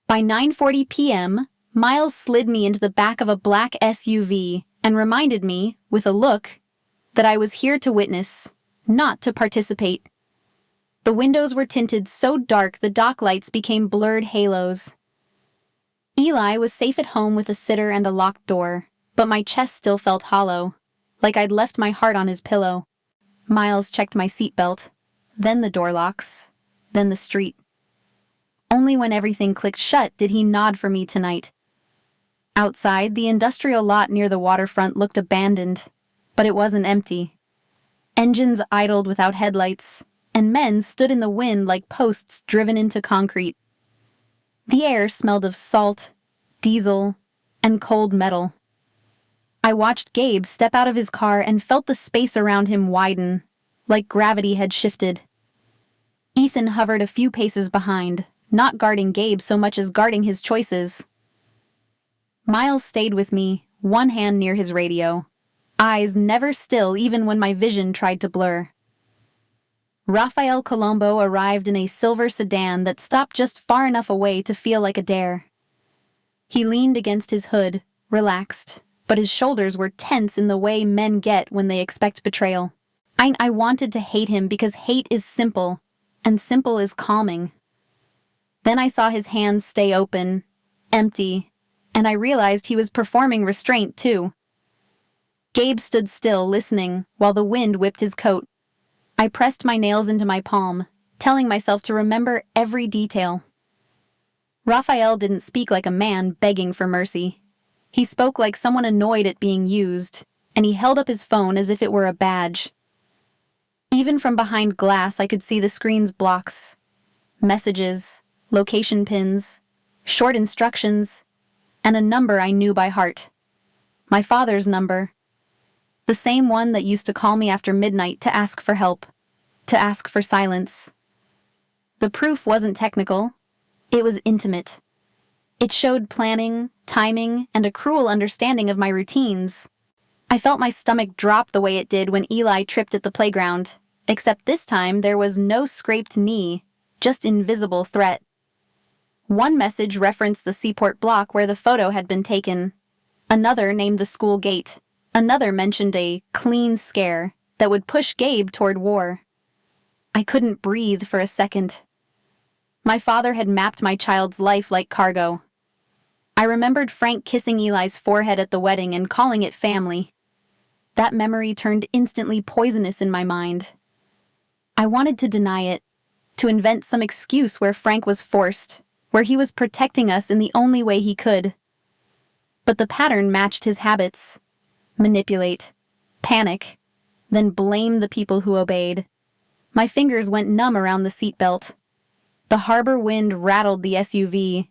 By 9:40 p.m., Miles slid me into the back of a black SUV and reminded me, with a look, that I was here to witness, not to participate. The windows were tinted so dark the dock lights became blurred halos. Eli was safe at home with a sitter and a locked door, but my chest still felt hollow, like I'd left my heart on his pillow. Miles checked my seatbelt, then the door locks, then the street. Only when everything clicked shut did he nod for me tonight. Outside, the industrial lot near the waterfront looked abandoned, but it wasn't empty. Engines idled without headlights, and men stood in the wind like posts driven into concrete. The air smelled of salt, diesel, and cold metal. I watched Gabe step out of his car and felt the space around him widen, like gravity had shifted. Ethan hovered a few paces behind, not guarding Gabe so much as guarding his choices. Miles stayed with me, one hand near his radio, eyes never still even when my vision tried to blur. Rafael Colombo arrived in a silver sedan that stopped just far enough away to feel like a dare. He leaned against his hood, relaxed, but his shoulders were tense in the way men get when they expect betrayal. I wanted to hate him because hate is simple, and simple is calming. Then I saw his hands stay open, empty, and I realized he was performing restraint too. Gabe stood still, listening, while the wind whipped his coat. I pressed my nails into my palm, telling myself to remember every detail. Raphael didn't speak like a man begging for mercy. He spoke like someone annoyed at being used, and he held up his phone as if it were a badge. Even from behind glass, I could see the screen's blocks. Messages, location pins, short instructions, and a number I knew by heart. My father's number. The same one that used to call me after midnight to ask for help, to ask for silence. The proof wasn't technical. It was intimate. It showed planning, timing, and a cruel understanding of my routines. I felt my stomach drop the way it did when Eli tripped at the playground, except this time there was no scraped knee, just invisible threat. One message referenced the seaport block where the photo had been taken. Another named the school gate. Another mentioned a clean scare that would push Gabe toward war. I couldn't breathe for a second. My father had mapped my child's life like cargo. I remembered Frank kissing Eli's forehead at the wedding and calling it family. That memory turned instantly poisonous in my mind. I wanted to deny it, to invent some excuse where Frank was forced, where he was protecting us in the only way he could. But the pattern matched his habits. Manipulate, panic, then blame the people who obeyed. My fingers went numb around the seatbelt. The harbor wind rattled the SUV,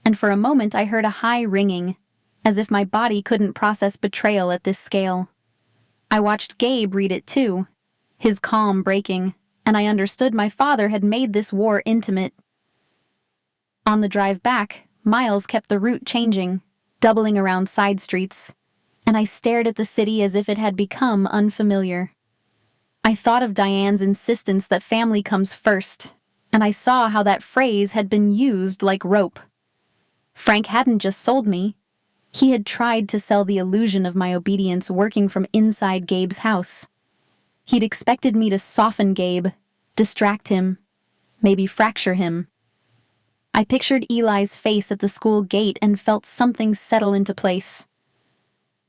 and for a moment I heard a high ringing, as if my body couldn't process betrayal at this scale. I watched Gabe read it too, his calm breaking, and I understood my father had made this war intimate. On the drive back, Miles kept the route changing, doubling around side streets, and I stared at the city as if it had become unfamiliar. I thought of Diane's insistence that family comes first, and I saw how that phrase had been used like rope. Frank hadn't just sold me. He had tried to sell the illusion of my obedience working from inside Gabe's house. He'd expected me to soften Gabe, distract him, maybe fracture him. I pictured Eli's face at the school gate and felt something settle into place.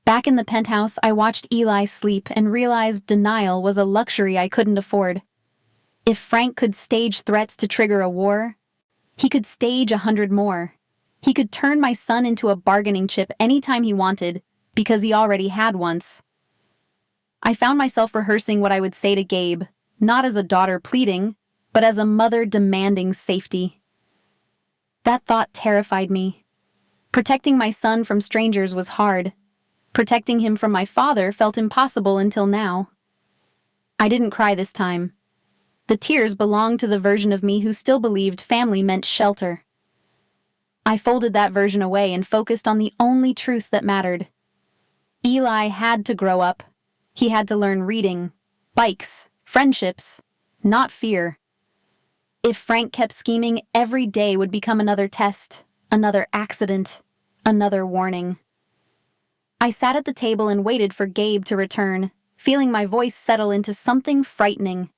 Back in the penthouse, I watched Eli sleep and realized denial was a luxury I couldn't afford. If Frank could stage threats to trigger a war, he could stage 100 more. He could turn my son into a bargaining chip anytime he wanted, because he already had once. I found myself rehearsing what I would say to Gabe, not as a daughter pleading, but as a mother demanding safety. That thought terrified me. Protecting my son from strangers was hard. Protecting him from my father felt impossible until now. I didn't cry this time. The tears belonged to the version of me who still believed family meant shelter. I folded that version away and focused on the only truth that mattered. Eli had to grow up. He had to learn reading, bikes, friendships, not fear. If Frank kept scheming, every day would become another test, another accident, another warning. I sat at the table and waited for Gabe to return, feeling my voice settle into something frightening.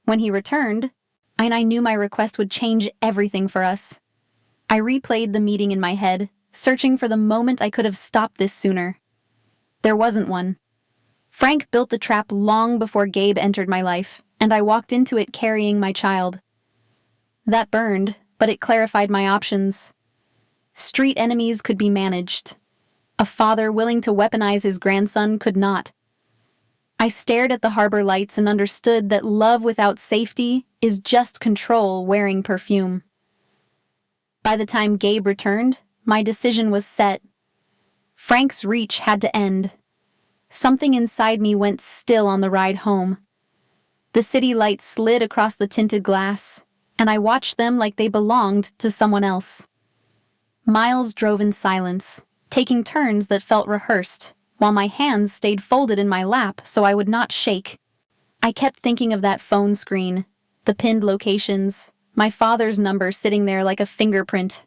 When he returned, and I knew my request would change everything for us. I replayed the meeting in my head, searching for the moment I could have stopped this sooner. There wasn't one. Frank built the trap long before Gabe entered my life, and I walked into it carrying my child. That burned, but it clarified my options. Street enemies could be managed. A father willing to weaponize his grandson could not. I stared at the harbor lights and understood that love without safety is just control wearing perfume. By the time Gabe returned, my decision was set. Frank's reach had to end. Something inside me went still on the ride home. The city lights slid across the tinted glass, and I watched them like they belonged to someone else. Miles drove in silence, taking turns that felt rehearsed, while my hands stayed folded in my lap so I would not shake. I kept thinking of that phone screen, the pinned locations, my father's number sitting there like a fingerprint.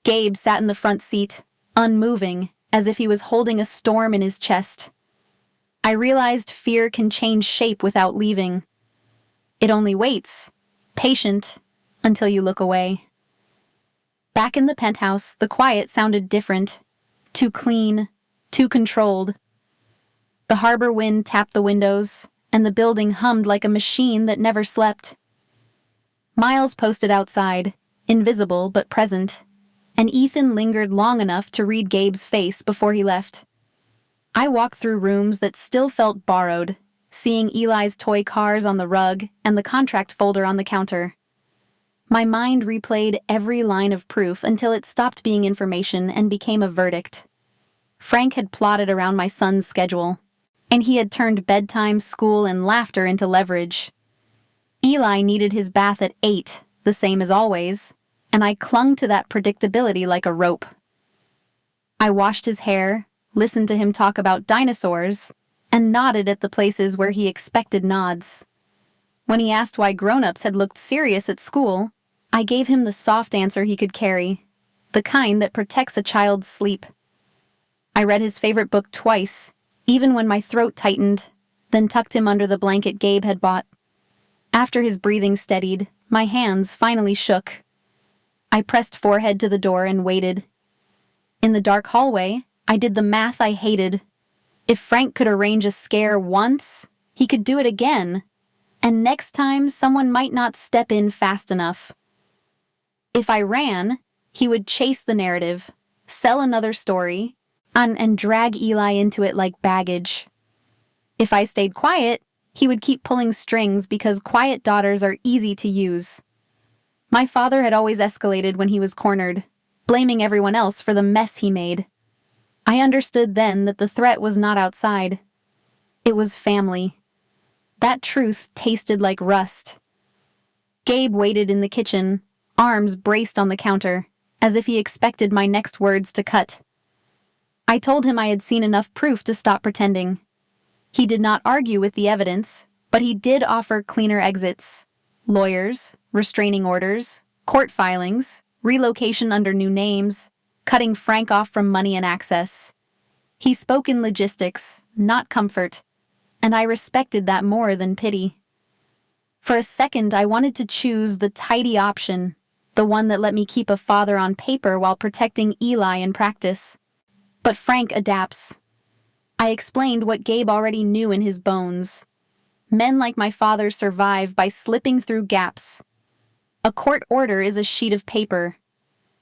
Gabe sat in the front seat, unmoving, as if he was holding a storm in his chest. I realized fear can change shape without leaving. It only waits, patient, until you look away. Back in the penthouse, the quiet sounded different. Too clean, too controlled. The harbor wind tapped the windows, and the building hummed like a machine that never slept. Miles posted outside, invisible but present, and Ethan lingered long enough to read Gabe's face before he left. I walked through rooms that still felt borrowed, seeing Eli's toy cars on the rug and the contract folder on the counter. My mind replayed every line of proof until it stopped being information and became a verdict. Frank had plotted around my son's schedule, and he had turned bedtime, school, and laughter into leverage. Eli needed his bath at 8, the same as always, and I clung to that predictability like a rope. I washed his hair, listened to him talk about dinosaurs, and nodded at the places where he expected nods. When he asked why grown-ups had looked serious at school, I gave him the soft answer he could carry, the kind that protects a child's sleep. I read his favorite book twice, even when my throat tightened, then tucked him under the blanket Gabe had bought. After his breathing steadied, my hands finally shook. I pressed forehead to the door and waited. In the dark hallway, I did the math I hated. If Frank could arrange a scare once, he could do it again, and next time someone might not step in fast enough. If I ran, he would chase the narrative, sell another story, and drag Eli into it like baggage. If I stayed quiet, he would keep pulling strings because quiet daughters are easy to use. My father had always escalated when he was cornered, blaming everyone else for the mess he made. I understood then that the threat was not outside. It was family. That truth tasted like rust. Gabe waited in the kitchen, arms braced on the counter, as if he expected my next words to cut. I told him I had seen enough proof to stop pretending. He did not argue with the evidence, but he did offer cleaner exits. Lawyers, restraining orders, court filings, relocation under new names, cutting Frank off from money and access. He spoke in logistics, not comfort, and I respected that more than pity. For a second, I wanted to choose the tidy option, the one that let me keep a father on paper while protecting Eli in practice. But Frank adapts. I explained what Gabe already knew in his bones. Men like my father survive by slipping through gaps. A court order is a sheet of paper.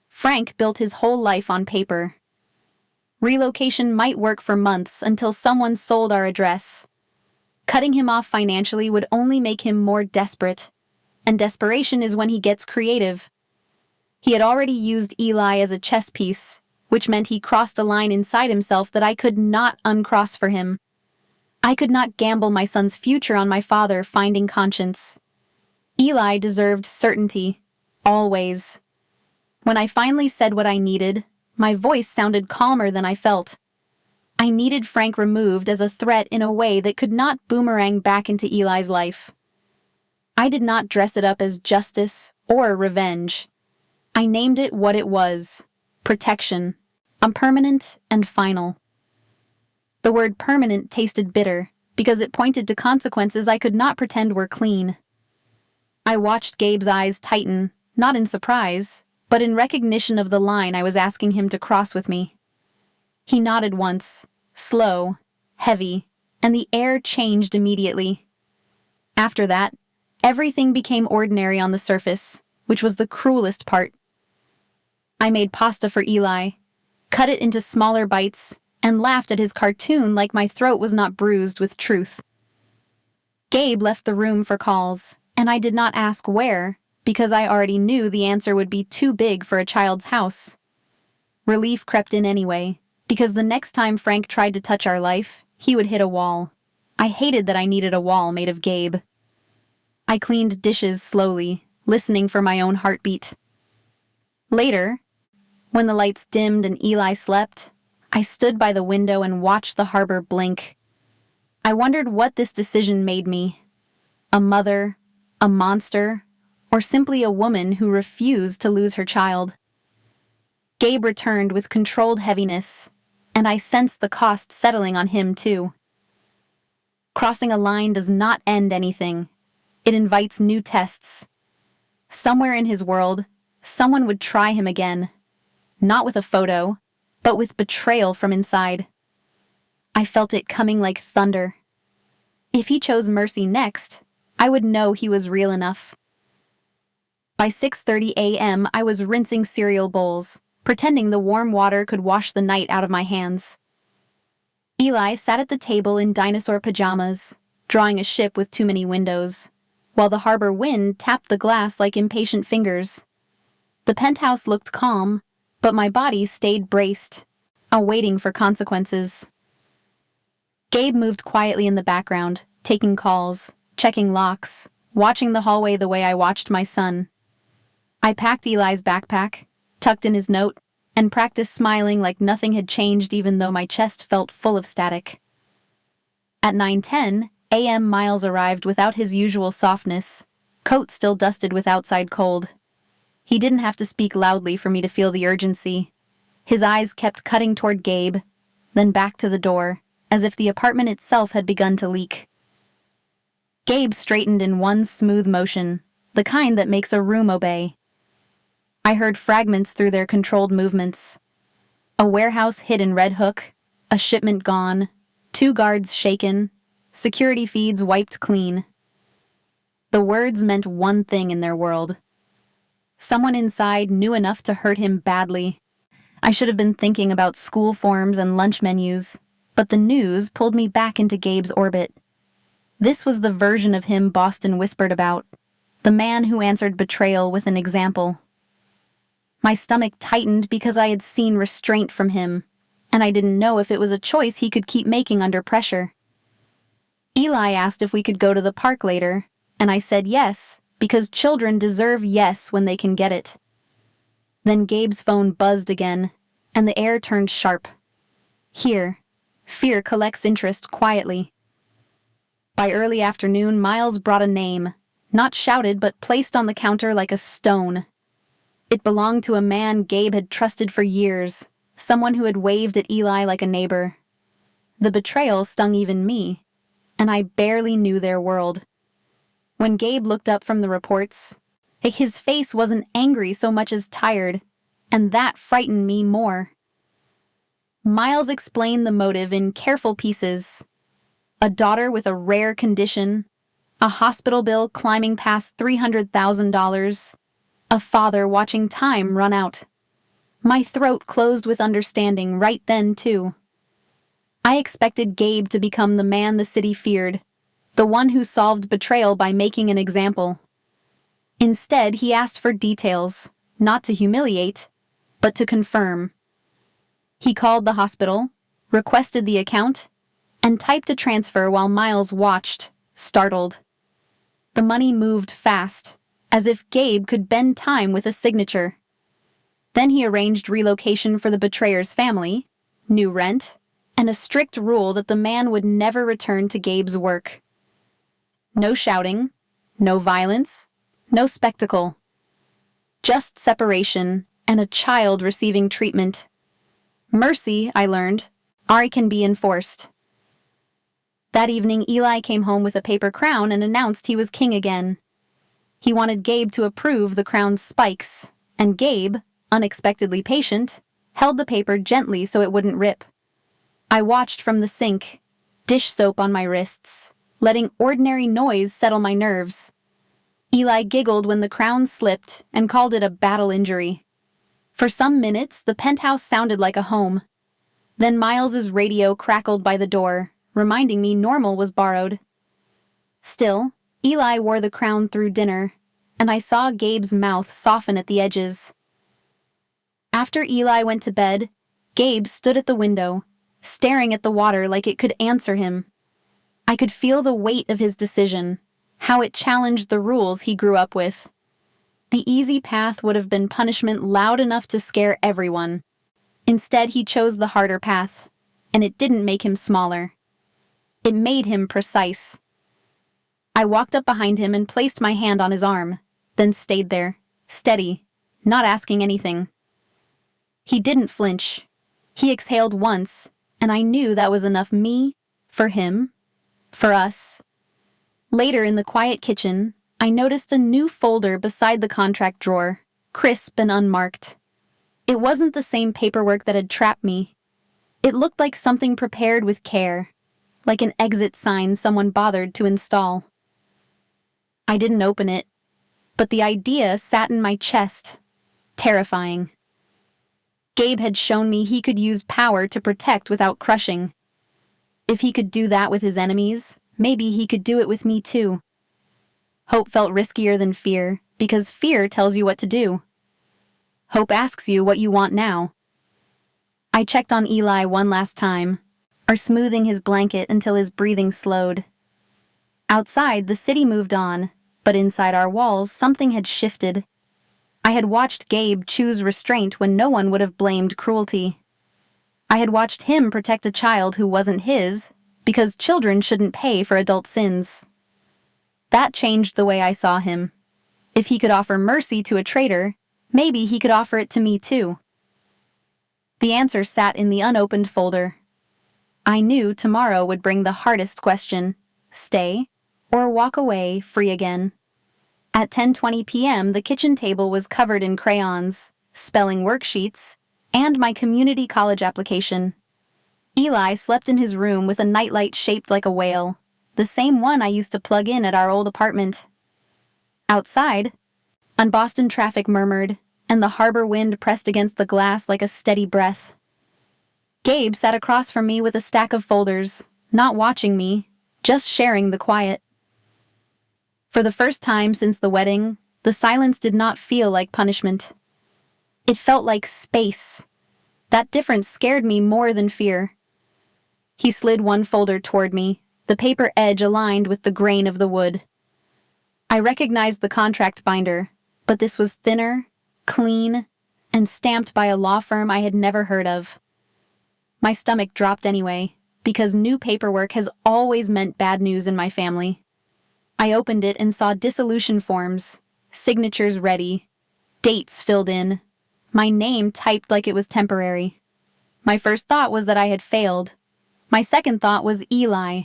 Frank built his whole life on paper. Relocation might work for months until someone sold our address. Cutting him off financially would only make him more desperate, and desperation is when he gets creative. He had already used Eli as a chess piece, which meant he crossed a line inside himself that I could not uncross for him. I could not gamble my son's future on my father finding conscience. Eli deserved certainty, always. When I finally said what I needed, my voice sounded calmer than I felt. I needed Frank removed as a threat in a way that could not boomerang back into Eli's life. I did not dress it up as justice or revenge. I named it what it was: protection, permanent and final. The word permanent tasted bitter because it pointed to consequences I could not pretend were clean. I watched Gabe's eyes tighten, not in surprise, but in recognition of the line I was asking him to cross with me. He nodded once, slow, heavy, and the air changed immediately. After that, everything became ordinary on the surface, which was the cruelest part. I made pasta for Eli, cut it into smaller bites, and laughed at his cartoon like my throat was not bruised with truth. Gabe left the room for calls, and I did not ask where, because I already knew the answer would be too big for a child's house. Relief crept in anyway, because the next time Frank tried to touch our life, he would hit a wall. I hated that I needed a wall made of Gabe. I cleaned dishes slowly, listening for my own heartbeat. Later, when the lights dimmed and Eli slept, I stood by the window and watched the harbor blink. I wondered what this decision made me. A mother, a monster, or simply a woman who refused to lose her child. Gabe returned with controlled heaviness, and I sensed the cost settling on him too. Crossing a line does not end anything. It invites new tests. Somewhere in his world, someone would try him again. Not with a photo, but with betrayal from inside. I felt it coming like thunder. If he chose mercy next, I would know he was real enough. By 6:30 a.m., I was rinsing cereal bowls, pretending the warm water could wash the night out of my hands. Eli sat at the table in dinosaur pajamas, drawing a ship with too many windows, while the harbor wind tapped the glass like impatient fingers. The penthouse looked calm, but my body stayed braced, awaiting for consequences. Gabe moved quietly in the background, taking calls, checking locks, watching the hallway the way I watched my son. I packed Eli's backpack, tucked in his note, and practiced smiling like nothing had changed even though my chest felt full of static. At 9:10 a.m. Miles arrived without his usual softness, coat still dusted with outside cold. He didn't have to speak loudly for me to feel the urgency. His eyes kept cutting toward Gabe, then back to the door, as if the apartment itself had begun to leak. Gabe straightened in one smooth motion, the kind that makes a room obey. I heard fragments through their controlled movements. A warehouse hid in Red Hook, a shipment gone, 2 guards shaken, security feeds wiped clean. The words meant one thing in their world. Someone inside knew enough to hurt him badly. I should have been thinking about school forms and lunch menus, but the news pulled me back into Gabe's orbit. This was the version of him Boston whispered about, the man who answered betrayal with an example. My stomach tightened because I had seen restraint from him, and I didn't know if it was a choice he could keep making under pressure. Eli asked if we could go to the park later, and I said yes, because children deserve yes when they can get it. Then Gabe's phone buzzed again, and the air turned sharp. Here, fear collects interest quietly. By early afternoon, Miles brought a name, not shouted but placed on the counter like a stone. It belonged to a man Gabe had trusted for years, someone who had waved at Eli like a neighbor. The betrayal stung even me, and I barely knew their world. When Gabe looked up from the reports, his face wasn't angry so much as tired, and that frightened me more. Miles explained the motive in careful pieces. A daughter with a rare condition, a hospital bill climbing past $300,000, a father watching time run out. My throat closed with understanding right then, too. I expected Gabe to become the man the city feared, the one who solved betrayal by making an example. Instead, he asked for details, not to humiliate, but to confirm. He called the hospital, requested the account, and typed a transfer while Miles watched, startled. The money moved fast, as if Gabe could bend time with a signature. Then he arranged relocation for the betrayer's family, new rent, and a strict rule that the man would never return to Gabe's work. No shouting, no violence, no spectacle. Just separation and a child receiving treatment. Mercy, I learned, can be enforced. That evening, Eli came home with a paper crown and announced he was king again. He wanted Gabe to approve the crown's spikes, and Gabe, unexpectedly patient, held the paper gently so it wouldn't rip. I watched from the sink, dish soap on my wrists, letting ordinary noise settle my nerves. Eli giggled when the crown slipped and called it a battle injury. For some minutes, the penthouse sounded like a home. Then Miles's radio crackled by the door, reminding me normal was borrowed. Still, Eli wore the crown through dinner, and I saw Gabe's mouth soften at the edges. After Eli went to bed, Gabe stood at the window, staring at the water like it could answer him. I could feel the weight of his decision, how it challenged the rules he grew up with. The easy path would have been punishment loud enough to scare everyone. Instead, he chose the harder path, and it didn't make him smaller. It made him precise. I walked up behind him and placed my hand on his arm, then stayed there, steady, not asking anything. He didn't flinch. He exhaled once, and I knew that was enough for him, for us. Later in the quiet kitchen, I noticed a new folder beside the contract drawer, crisp and unmarked. It wasn't the same paperwork that had trapped me. It looked like something prepared with care, like an exit sign someone bothered to install. I didn't open it, but the idea sat in my chest, terrifying. Gabe had shown me he could use power to protect without crushing. If he could do that with his enemies, maybe he could do it with me too. Hope felt riskier than fear, because fear tells you what to do. Hope asks you what you want now. I checked on Eli one last time, smoothing his blanket until his breathing slowed. Outside, the city moved on, but inside our walls, something had shifted. I had watched Gabe choose restraint when no one would have blamed cruelty. I had watched him protect a child who wasn't his, because children shouldn't pay for adult sins. That changed the way I saw him. If he could offer mercy to a traitor, maybe he could offer it to me too. The answer sat in the unopened folder. I knew tomorrow would bring the hardest question: stay or walk away free again. At 10:20 p.m., the kitchen table was covered in crayons, spelling worksheets, and my community college application. Eli slept in his room with a nightlight shaped like a whale, the same one I used to plug in at our old apartment. Outside, Boston traffic murmured, and the harbor wind pressed against the glass like a steady breath. Gabe sat across from me with a stack of folders, not watching me, just sharing the quiet. For the first time since the wedding, the silence did not feel like punishment. It felt like space. That difference scared me more than fear. He slid one folder toward me, the paper edge aligned with the grain of the wood. I recognized the contract binder, but this was thinner, clean, and stamped by a law firm I had never heard of. My stomach dropped anyway, because new paperwork has always meant bad news in my family. I opened it and saw dissolution forms, signatures ready, dates filled in, my name typed like it was temporary. My first thought was that I had failed. My second thought was Eli.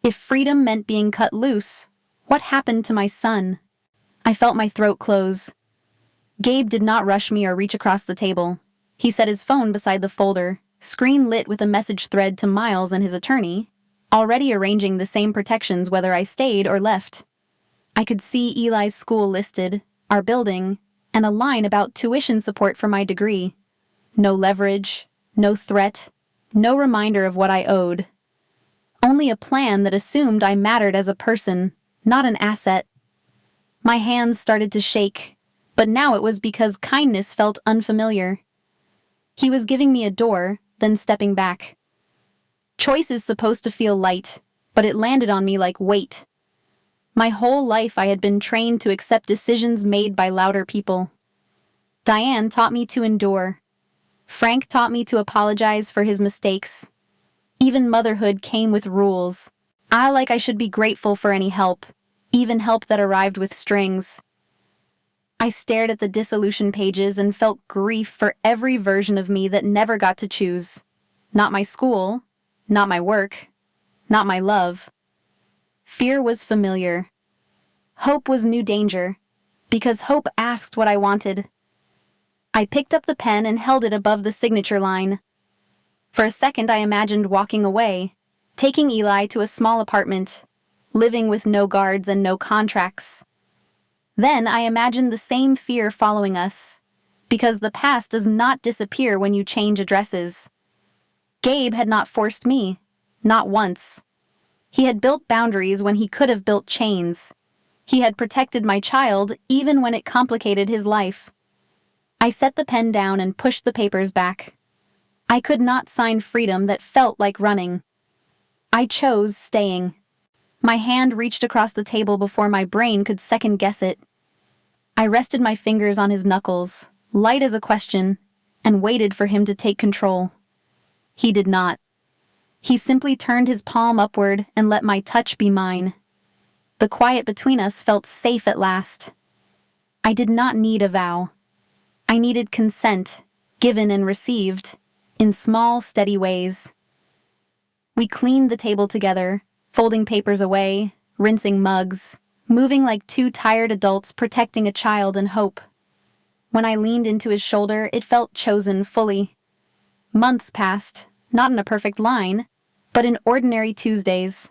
If freedom meant being cut loose, What happened to my son? I felt my throat close. Gabe did not rush me or reach across the table. He set his phone beside the folder, screen lit with a message thread to Miles and his attorney, already arranging the same protections whether I stayed or left. I could see Eli's school listed, our building, and a line about tuition support for my degree. No leverage, no threat, no reminder of what I owed. Only a plan that assumed I mattered as a person, not an asset. My hands started to shake, but now it was because kindness felt unfamiliar. He was giving me a door, then stepping back. Choice is supposed to feel light, but it landed on me like weight. My whole life I had been trained to accept decisions made by louder people. Diane taught me to endure. Frank taught me to apologize for his mistakes. Even motherhood came with rules. I should be grateful for any help, even help that arrived with strings. I stared at the dissolution pages and felt grief for every version of me that never got to choose. Not my school, not my work, not my love. Fear was familiar. Hope was new danger, because hope asked what I wanted. I picked up the pen and held it above the signature line. For a second I imagined walking away, taking Eli to a small apartment, living with no guards and no contracts. Then I imagined the same fear following us, because the past does not disappear when you change addresses. Gabe had not forced me, not once. He had built boundaries when he could have built chains. He had protected my child even when it complicated his life. I set the pen down and pushed the papers back. I could not sign freedom that felt like running. I chose staying. My hand reached across the table before my brain could second-guess it. I rested my fingers on his knuckles, light as a question, and waited for him to take control. He did not. He simply turned his palm upward and let my touch be mine. The quiet between us felt safe at last. I did not need a vow. I needed consent, given and received, in small, steady ways. We cleaned the table together, folding papers away, rinsing mugs, moving like two tired adults protecting a child and hope. When I leaned into his shoulder, it felt chosen fully. Months passed, not in a perfect line, but in ordinary Tuesdays.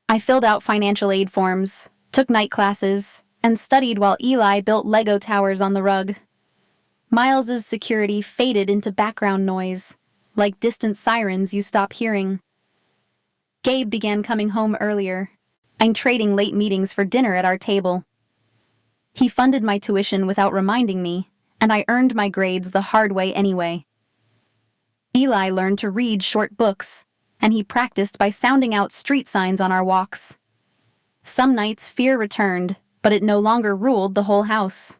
I filled out financial aid forms, took night classes, and studied while Eli built Lego towers on the rug. Miles's security faded into background noise, like distant sirens you stop hearing. Gabe began coming home earlier, and trading late meetings for dinner at our table. He funded my tuition without reminding me, and I earned my grades the hard way anyway. Eli learned to read short books, and he practiced by sounding out street signs on our walks. Some nights fear returned, but it no longer ruled the whole house.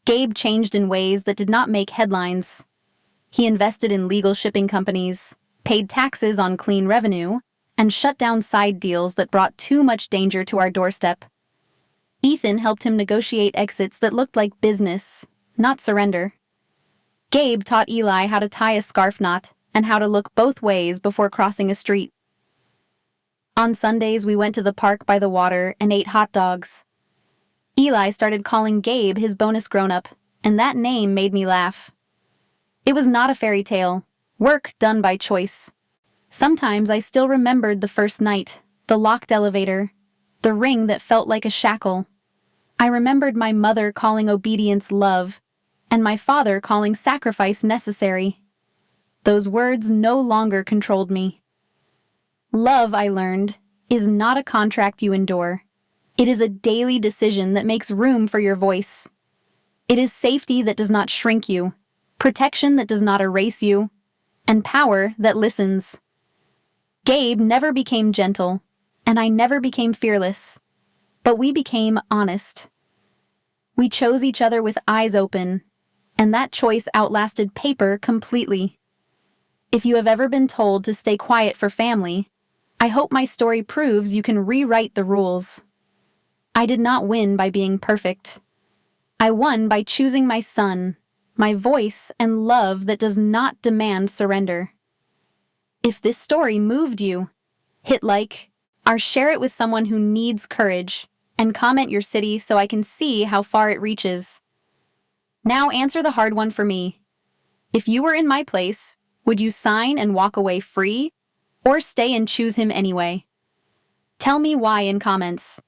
Gabe changed in ways that did not make headlines. He invested in legal shipping companies, paid taxes on clean revenue, and shut down side deals that brought too much danger to our doorstep. Ethan helped him negotiate exits that looked like business, not surrender. Gabe taught Eli how to tie a scarf knot and how to look both ways before crossing a street. On Sundays, we went to the park by the water and ate hot dogs. Eli started calling Gabe his bonus grown-up, and that name made me laugh. It was not a fairy tale, work done by choice. Sometimes I still remembered the first night, the locked elevator, the ring that felt like a shackle. I remembered my mother calling obedience love, and my father calling sacrifice necessary. Those words no longer controlled me. Love, I learned, is not a contract you endure. It is a daily decision that makes room for your voice. It is safety that does not shrink you, protection that does not erase you, and power that listens. Gabe never became gentle, and I never became fearless, but we became honest. We chose each other with eyes open, and that choice outlasted paper completely. If you have ever been told to stay quiet for family, I hope my story proves you can rewrite the rules. I did not win by being perfect. I won by choosing my son, my voice, and love that does not demand surrender. If this story moved you, hit like, Or share it with someone who needs courage, and comment your city so I can see how far it reaches. Now answer the hard one for me. If you were in my place, would you sign and walk away free, or stay and choose him anyway? Tell me why in comments.